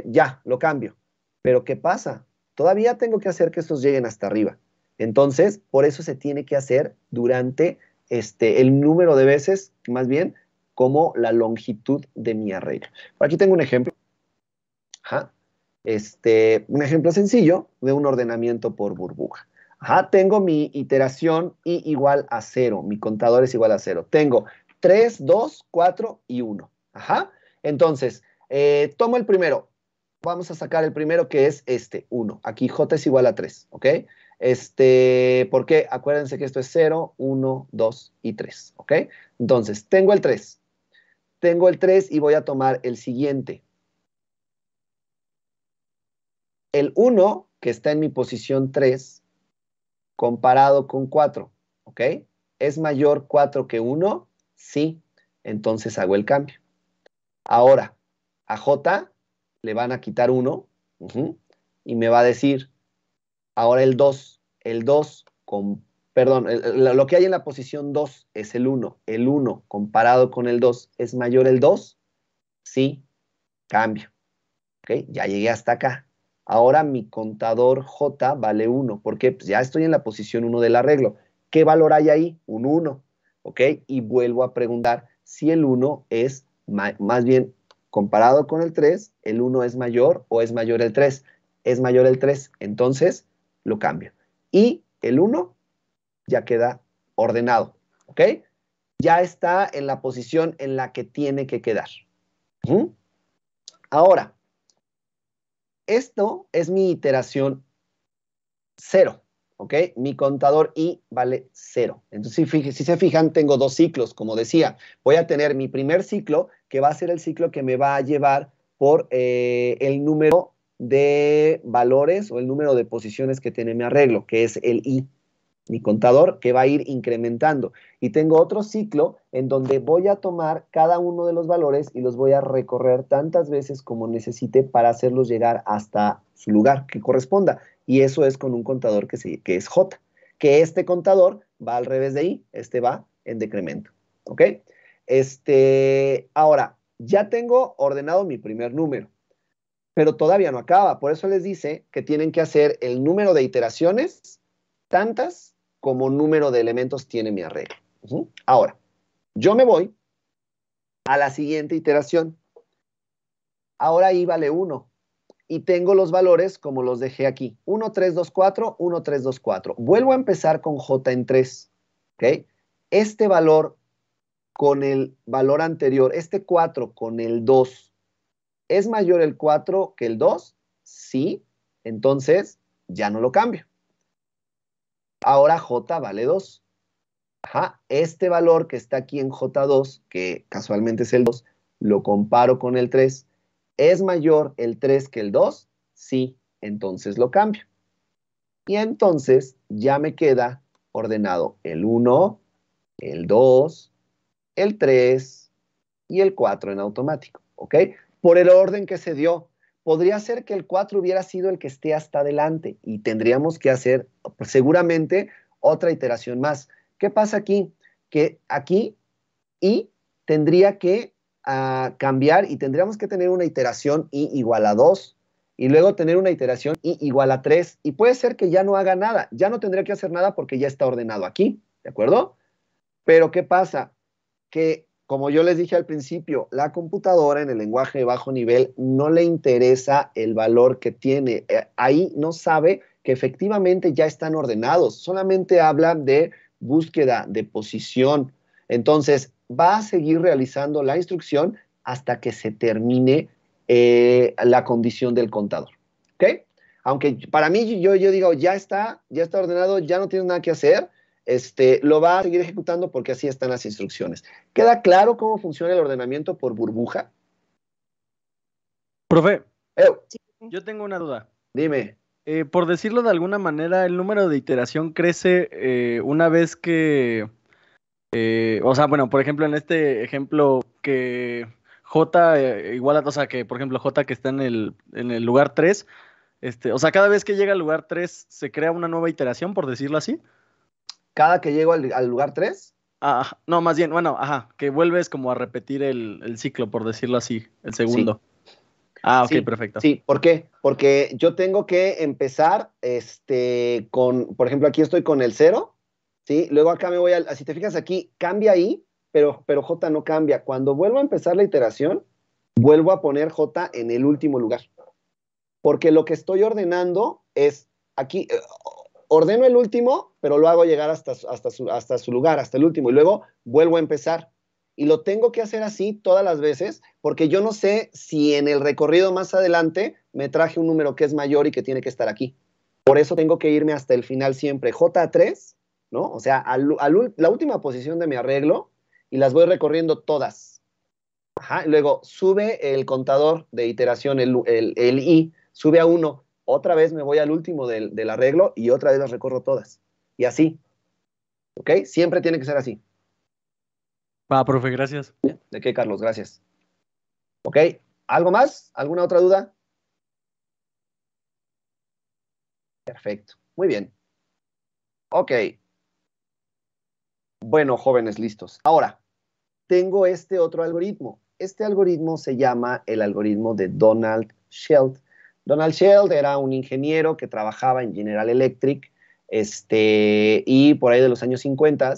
ya, lo cambio. Pero ¿qué pasa? Todavía tengo que hacer que estos lleguen hasta arriba. Entonces, por eso se tiene que hacer durante el número de veces, más bien, como la longitud de mi arreglo. Por aquí tengo un ejemplo. Ajá. Un ejemplo sencillo de un ordenamiento por burbuja. Ajá, tengo mi iteración i igual a 0. Mi contador es igual a 0. Tengo 3, 2, 4 y 1. Ajá. Entonces, tomo el primero. Vamos a sacar el primero que es 1. Aquí j es igual a 3. ¿Ok? Porque acuérdense que esto es 0, 1, 2 y 3. ¿Ok? Entonces, tengo el 3. Tengo el 3 y voy a tomar el siguiente. El 1, que está en mi posición 3, comparado con 4, ¿ok? ¿Es mayor 4 que 1? Sí. Entonces hago el cambio. Ahora, a J le van a quitar 1 y me va a decir, ahora el 2. El 2, perdón, lo que hay en la posición 2 es el 1. El 1 comparado con el 2, ¿es mayor el 2? Sí. Cambio. ¿Ok? Ya llegué hasta acá. Ahora mi contador J vale 1, porque pues ya estoy en la posición 1 del arreglo. ¿Qué valor hay ahí? Un 1, ¿ok? Y vuelvo a preguntar si el 1 es, más bien, comparado con el 3, ¿el 1 es mayor o es mayor el 3? Es mayor el 3, entonces lo cambio. Y el 1 ya queda ordenado, ¿ok? Ya está en la posición en la que tiene que quedar. Ahora, esto es mi iteración 0, ¿ok? Mi contador i vale 0. Entonces, si se fijan, tengo 2 ciclos, como decía. Voy a tener mi primer ciclo, que va a ser el ciclo que me va a llevar por el número de valores o el número de posiciones que tiene mi arreglo, que es el i. Mi contador que va a ir incrementando. Y tengo otro ciclo en donde voy a tomar cada uno de los valores y los voy a recorrer tantas veces como necesite para hacerlos llegar hasta su lugar que corresponda. Y eso es con un contador que es J, que este contador va al revés de I, este va en decremento, ¿ok? Ahora, ya tengo ordenado mi primer número, pero todavía no acaba. Por eso les dice que tienen que hacer el número de iteraciones tantas como número de elementos tiene mi arreglo. Ahora, yo me voy a la siguiente iteración. Ahora I vale 1 y tengo los valores como los dejé aquí. 1, 3, 2, 4, 1, 3, 2, 4. Vuelvo a empezar con J en 3. ¿Ok? Este valor con el valor anterior, este 4 con el 2, ¿es mayor el 4 que el 2? Sí. Entonces, ya no lo cambio. Ahora J vale 2. Ajá. Este valor que está aquí en J2, que casualmente es el 2, lo comparo con el 3. ¿Es mayor el 3 que el 2? Sí. Entonces lo cambio. Y entonces ya me queda ordenado el 1, el 2, el 3 y el 4 en automático. ¿Ok? Por el orden que se dio. Podría ser que el 4 hubiera sido el que esté hasta adelante y tendríamos que hacer pues, seguramente otra iteración más. ¿Qué pasa aquí? Que aquí I tendría que cambiar y tendríamos que tener una iteración I igual a 2 y luego tener una iteración I igual a 3 y puede ser que ya no haga nada, ya no tendría que hacer nada porque ya está ordenado aquí, ¿de acuerdo? Pero ¿qué pasa? Que como yo les dije al principio, la computadora en el lenguaje de bajo nivel no le interesa el valor que tiene. Ahí no sabe que efectivamente ya están ordenados. Solamente habla de búsqueda, de posición. Entonces, va a seguir realizando la instrucción hasta que se termine la condición del contador. ¿Ok? Aunque para mí yo digo, ya está ordenado, ya no tienes nada que hacer. Lo va a seguir ejecutando porque así están las instrucciones. ¿Queda claro cómo funciona el ordenamiento por burbuja? Profe, yo tengo una duda. Dime. Por decirlo de alguna manera, el número de iteración crece una vez que... o sea, bueno, por ejemplo, en este ejemplo que J igual a... O sea, que por ejemplo J que está en el lugar 3, o sea, cada vez que llega al lugar 3 se crea una nueva iteración, por decirlo así. ¿Cada que llego al lugar 3? No, más bien, bueno, ajá, que vuelves como a repetir el ciclo, por decirlo así, el segundo. Sí. Ok, sí, perfecto. Sí, ¿por qué? Porque yo tengo que empezar con, por ejemplo, aquí estoy con el 0, ¿sí? Luego acá me voy si te fijas aquí, cambia ahí, pero J no cambia. Cuando vuelvo a empezar la iteración, vuelvo a poner J en el último lugar. Porque lo que estoy ordenando es, aquí, ordeno el último, pero lo hago llegar hasta su lugar, hasta el último, y luego vuelvo a empezar. Y lo tengo que hacer así todas las veces, porque yo no sé si en el recorrido más adelante me traje un número que es mayor y que tiene que estar aquí. Por eso tengo que irme hasta el final siempre, J3, ¿no? O sea, la última posición de mi arreglo, y las voy recorriendo todas. Ajá, luego sube el contador de iteración, el I, sube a 1. Otra vez me voy al último del arreglo y otra vez las recorro todas. Y así. ¿Ok? Siempre tiene que ser así. Profe, gracias. ¿De qué, Carlos? Gracias. ¿Ok? ¿Algo más? ¿Alguna otra duda? Perfecto. Muy bien. Ok. Bueno, jóvenes, listos. Ahora, tengo este otro algoritmo. Este algoritmo se llama el algoritmo de Donald Sheld. Donald Sheld era un ingeniero que trabajaba en General Electric y por ahí de los años 50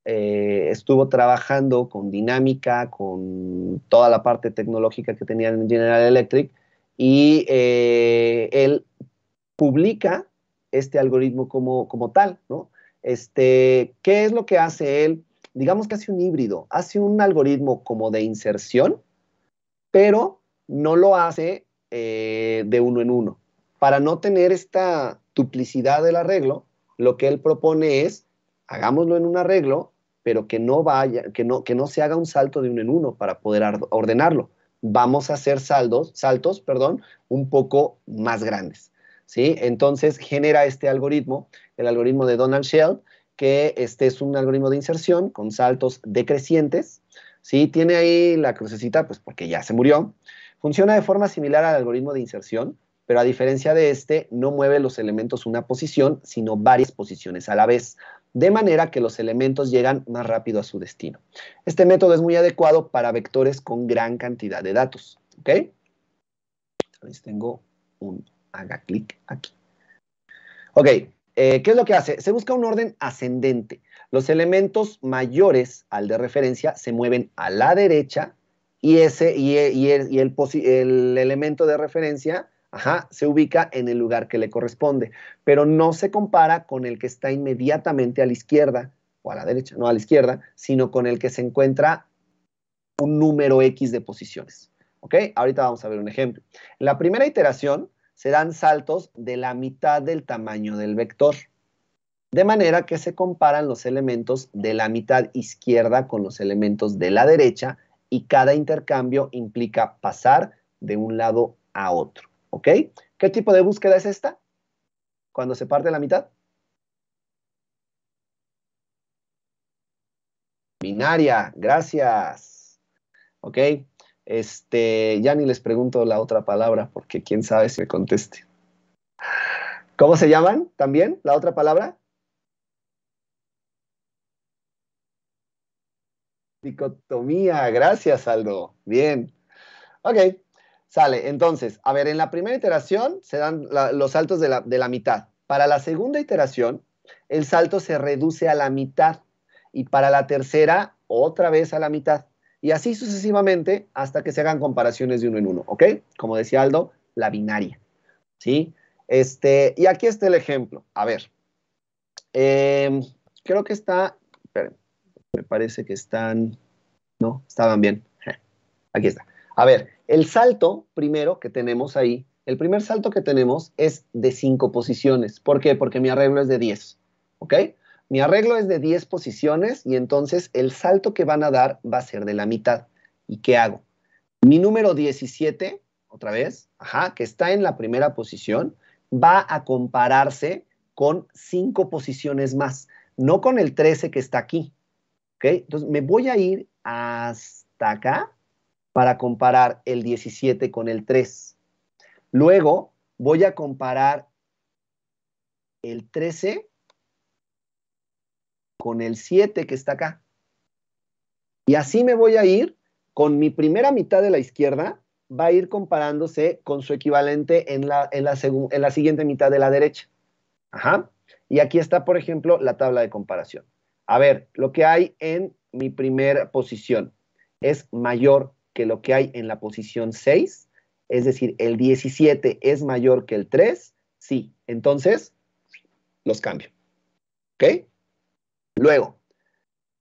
estuvo trabajando con dinámica, con toda la parte tecnológica que tenía en General Electric y él publica este algoritmo como tal, ¿no? ¿Qué es lo que hace él? Digamos que hace un híbrido, hace un algoritmo como de inserción, pero no lo hace de uno en uno. Para no tener esta duplicidad del arreglo, lo que él propone es, hagámoslo en un arreglo, pero que no se haga un salto de uno en uno para poder ordenarlo. Vamos a hacer saltos, un poco más grandes, ¿sí? Entonces genera este algoritmo, el algoritmo de Donald Sheld, que es un algoritmo de inserción con saltos decrecientes, ¿sí? Tiene ahí la crucecita, pues porque ya se murió. Funciona de forma similar al algoritmo de inserción, pero a diferencia de este, no mueve los elementos una posición, sino varias posiciones a la vez, de manera que los elementos llegan más rápido a su destino. Este método es muy adecuado para vectores con gran cantidad de datos, ¿ok? Entonces tengo un haga clic aquí. Ok, ¿qué es lo que hace? Se busca un orden ascendente. Los elementos mayores al de referencia se mueven a la derecha y el elemento de referencia se ubica en el lugar que le corresponde, pero no se compara con el que está inmediatamente a la izquierda, o a la derecha, no a la izquierda, sino con el que se encuentra un número X de posiciones. ¿Ok? Ahorita vamos a ver un ejemplo. En la primera iteración se dan saltos de la mitad del tamaño del vector, de manera que se comparan los elementos de la mitad izquierda con los elementos de la derecha y cada intercambio implica pasar de un lado a otro. ¿Ok? ¿Qué tipo de búsqueda es esta? Cuando se parte la mitad. Binaria, gracias. ¿Ok? Ya ni les pregunto la otra palabra porque quién sabe si me conteste. ¿Cómo se llaman también la otra palabra? Dicotomía, gracias Aldo. Bien. Ok, sale. Entonces, a ver, en la primera iteración se dan los saltos de la mitad. Para la segunda iteración, el salto se reduce a la mitad. Y para la tercera, otra vez a la mitad. Y así sucesivamente hasta que se hagan comparaciones de uno en uno, ¿ok? Como decía Aldo, la binaria, ¿sí? Y aquí está el ejemplo. A ver, creo que está, esperen, me parece que están, no, estaban bien. Aquí está. A ver, el salto primero que tenemos ahí, el primer salto que tenemos es de 5 posiciones. ¿Por qué? Porque mi arreglo es de 10, ¿ok? Mi arreglo es de 10 posiciones y entonces el salto que van a dar va a ser de la mitad. ¿Y qué hago? Mi número 17, otra vez, que está en la primera posición, va a compararse con 5 posiciones más, no con el 13 que está aquí, ¿ok? Entonces me voy a ir hasta acá para comparar el 17 con el 3. Luego voy a comparar el 13 con el 7 que está acá. Y así me voy a ir con mi primera mitad de la izquierda, va a ir comparándose con su equivalente en la siguiente mitad de la derecha. Y aquí está, por ejemplo, la tabla de comparación. A ver, lo que hay en mi primera posición es mayor que lo que hay en la posición 6, es decir, el 17 es mayor que el 3, sí, entonces los cambio. ¿Ok? Luego,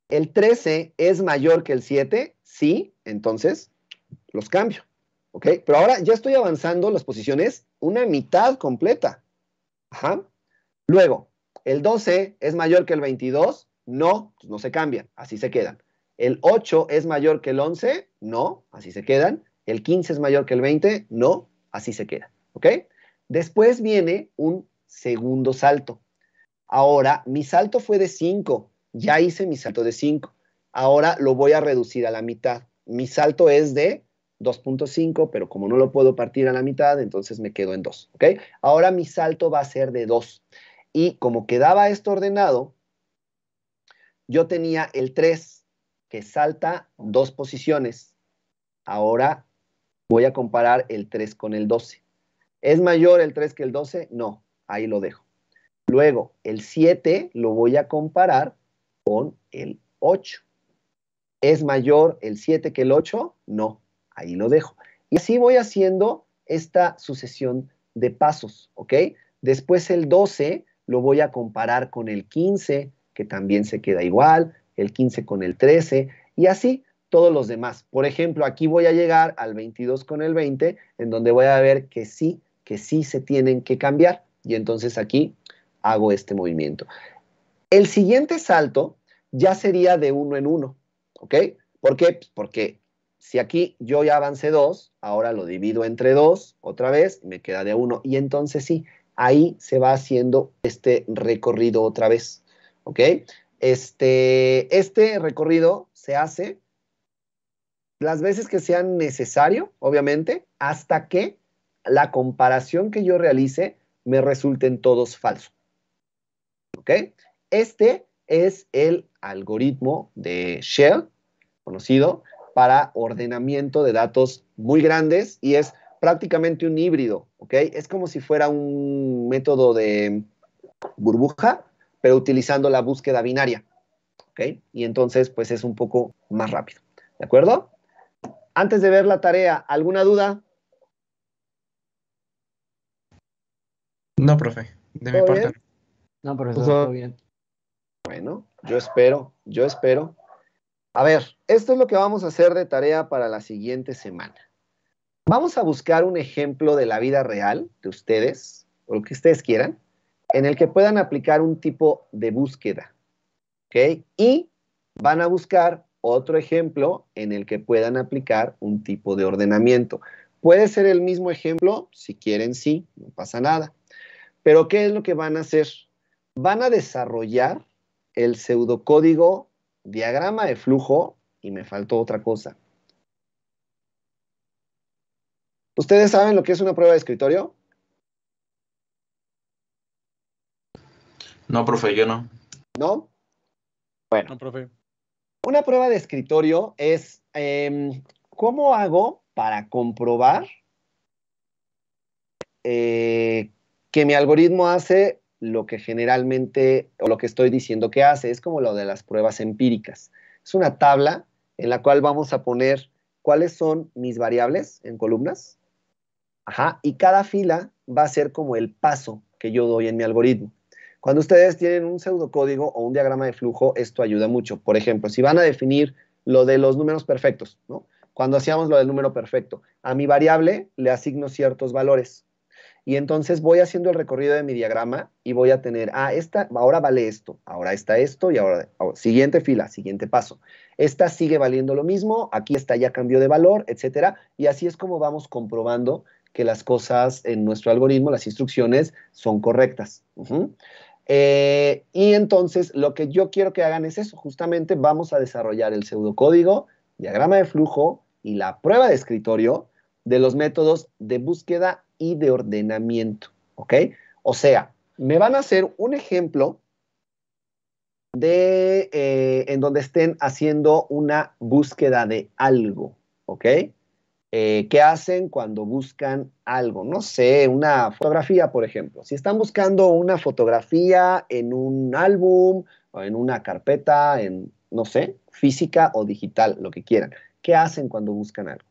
¿el 13 es mayor que el 7? Sí, entonces los cambio. ¿Ok? Pero ahora ya estoy avanzando las posiciones una mitad completa. Luego, ¿el 12 es mayor que el 22? No, pues no se cambian, así se quedan. ¿El 8 es mayor que el 11? No, así se quedan. ¿El 15 es mayor que el 20? No, así se queda. ¿Ok? Después viene un segundo salto. Ahora, mi salto fue de 5. Ya hice mi salto de 5. Ahora lo voy a reducir a la mitad. Mi salto es de 2.5, pero como no lo puedo partir a la mitad, entonces me quedo en 2. ¿Ok? Ahora mi salto va a ser de 2. Y como quedaba esto ordenado, yo tenía el 3 que salta 2 posiciones. Ahora voy a comparar el 3 con el 12. ¿Es mayor el 3 que el 12? No, ahí lo dejo. Luego, el 7 lo voy a comparar con el 8. ¿Es mayor el 7 que el 8? No, ahí lo dejo. Y así voy haciendo esta sucesión de pasos, ¿ok? Después el 12 lo voy a comparar con el 15, que también se queda igual, el 15 con el 13, y así todos los demás. Por ejemplo, aquí voy a llegar al 22 con el 20, en donde voy a ver que sí se tienen que cambiar, y entonces aquí hago este movimiento. El siguiente salto ya sería de 1 en 1, ¿ok? ¿Por qué? Pues porque si aquí yo ya avancé 2, ahora lo divido entre 2, otra vez, me queda de 1, y entonces sí, ahí se va haciendo este recorrido otra vez, ¿ok? Este recorrido se hace las veces que sean necesario, obviamente, hasta que la comparación que yo realice me resulten todos falsos. ¿Ok? Este es el algoritmo de Shell, conocido para ordenamiento de datos muy grandes y es prácticamente un híbrido, ¿ok? Es como si fuera un método de burbuja, pero utilizando la búsqueda binaria, ¿ok? Y entonces, pues es un poco más rápido, ¿de acuerdo? Antes de ver la tarea, ¿alguna duda? No, profe. De mi ¿Todo parte. bien? No, profesor, todo bien. Bueno, yo espero. A ver, esto es lo que vamos a hacer de tarea para la siguiente semana. Vamos a buscar un ejemplo de la vida real de ustedes, o lo que ustedes quieran, en el que puedan aplicar un tipo de búsqueda, ¿ok? Y van a buscar otro ejemplo en el que puedan aplicar un tipo de ordenamiento. Puede ser el mismo ejemplo, si quieren, sí, no pasa nada. Pero ¿qué es lo que van a hacer? Van a desarrollar el pseudocódigo diagrama de flujo, y me faltó otra cosa. ¿Ustedes saben lo que es una prueba de escritorio? No, profe, yo no. ¿No? No, profe. Una prueba de escritorio es ¿cómo hago para comprobar que mi algoritmo hace lo que generalmente o lo que estoy diciendo que hace? Es como lo de las pruebas empíricas. Es una tabla en la cual vamos a poner cuáles son mis variables en columnas. Ajá, y cada fila va a ser como el paso que yo doy en mi algoritmo. Cuando ustedes tienen un pseudocódigo o un diagrama de flujo, esto ayuda mucho. Por ejemplo, si van a definir lo de los números perfectos, ¿no? Cuando hacíamos lo del número perfecto, a mi variable le asigno ciertos valores. Y entonces voy haciendo el recorrido de mi diagrama y voy a tener, esta ahora vale esto, ahora está esto y ahora siguiente fila, siguiente paso. Esta sigue valiendo lo mismo, aquí esta ya cambió de valor, etcétera. Y así es como vamos comprobando que las cosas en nuestro algoritmo, las instrucciones, son correctas. Y entonces lo que yo quiero que hagan es eso, justamente vamos a desarrollar el pseudocódigo, diagrama de flujo y la prueba de escritorio de los métodos de búsqueda y de ordenamiento, ¿ok? O sea, me van a hacer un ejemplo de en donde estén haciendo una búsqueda de algo, ¿ok? ¿Qué hacen cuando buscan algo? No sé, una fotografía, por ejemplo. Si están buscando una fotografía en un álbum o en una carpeta, en, no sé, física o digital, lo que quieran. ¿Qué hacen cuando buscan algo?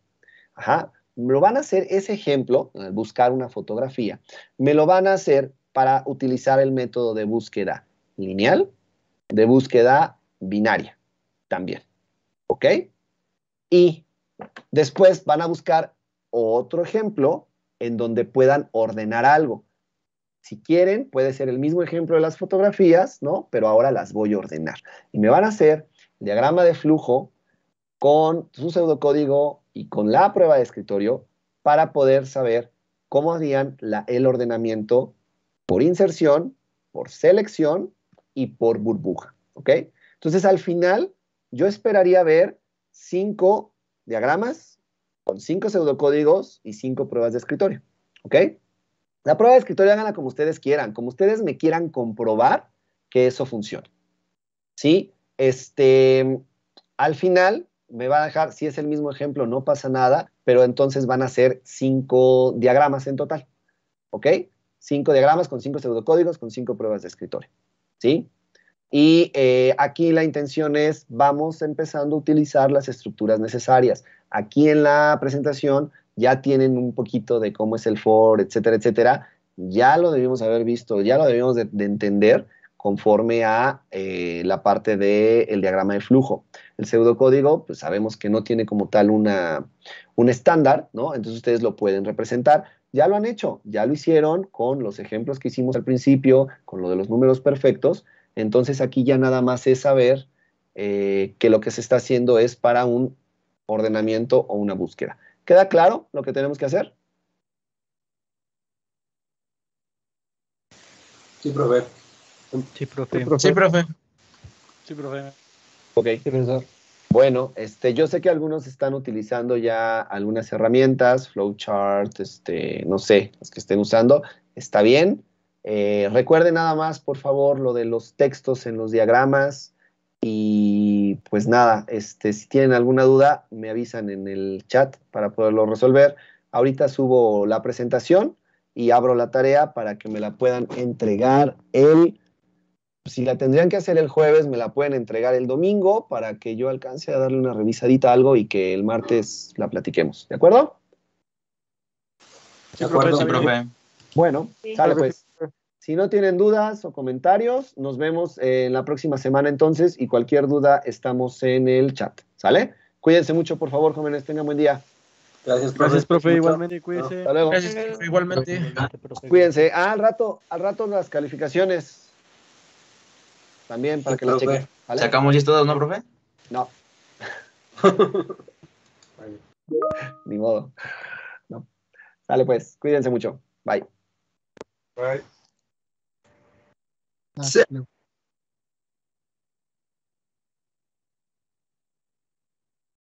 Ajá, me lo van a hacer ese ejemplo, buscar una fotografía, me lo van a hacer para utilizar el método de búsqueda lineal, de búsqueda binaria también, ¿ok? Y después van a buscar otro ejemplo en donde puedan ordenar algo. Si quieren, puede ser el mismo ejemplo de las fotografías, ¿no? Pero ahora las voy a ordenar. Y me van a hacer el diagrama de flujo con su pseudocódigo y con la prueba de escritorio para poder saber cómo harían el ordenamiento por inserción, por selección y por burbuja, ¿ok? Entonces, al final, yo esperaría ver 5 diagramas con 5 pseudocódigos y 5 pruebas de escritorio, ¿ok? La prueba de escritorio háganla como ustedes quieran, como ustedes me quieran comprobar que eso funciona, ¿sí? Al final me va a dejar, si es el mismo ejemplo, no pasa nada, pero entonces van a ser 5 diagramas en total, ¿ok? 5 diagramas con 5 pseudocódigos con 5 pruebas de escritorio, ¿sí? Y aquí la intención es, vamos empezando a utilizar las estructuras necesarias. Aquí en la presentación ya tienen un poquito de cómo es el for, etcétera, etcétera. Ya lo debimos haber visto, ya lo debimos de entender conforme a la parte del diagrama de flujo. El pseudocódigo, pues sabemos que no tiene como tal un estándar, ¿no? Entonces ustedes lo pueden representar. Ya lo han hecho, ya lo hicieron con los ejemplos que hicimos al principio, con lo de los números perfectos. Entonces aquí ya nada más es saber que lo que se está haciendo es para un ordenamiento o una búsqueda. ¿Queda claro lo que tenemos que hacer? Sí, profe. Sí, profe. Sí, profe. Sí, profe. Ok. Sí, profesor. Bueno, yo sé que algunos están utilizando ya algunas herramientas, flowchart, no sé, las que estén usando, está bien. Recuerden nada más, por favor, lo de los textos en los diagramas y pues nada, si tienen alguna duda, me avisan en el chat para poderlo resolver. Ahorita subo la presentación y abro la tarea para que me la puedan entregar si la tendrían que hacer el jueves, me la pueden entregar el domingo para que yo alcance a darle una revisadita a algo y que el martes la platiquemos. ¿De acuerdo? De acuerdo, Sí, profe. Bueno, Sí. sale pues. Si no tienen dudas o comentarios, nos vemos en la próxima semana entonces y cualquier duda estamos en el chat. ¿Sale? Cuídense mucho, por favor, jóvenes. Tengan buen día. Gracias, Gracias, profe, Mucho. igualmente, cuídese. Hasta luego. Gracias, profe, igualmente. Cuídense. Al rato las calificaciones. También para que las profe. chequen. ¿Vale? ¿Sacamos ya todos, no, profe? No. Ni modo. No. Sale pues. Cuídense mucho. Bye. Bye. Sí.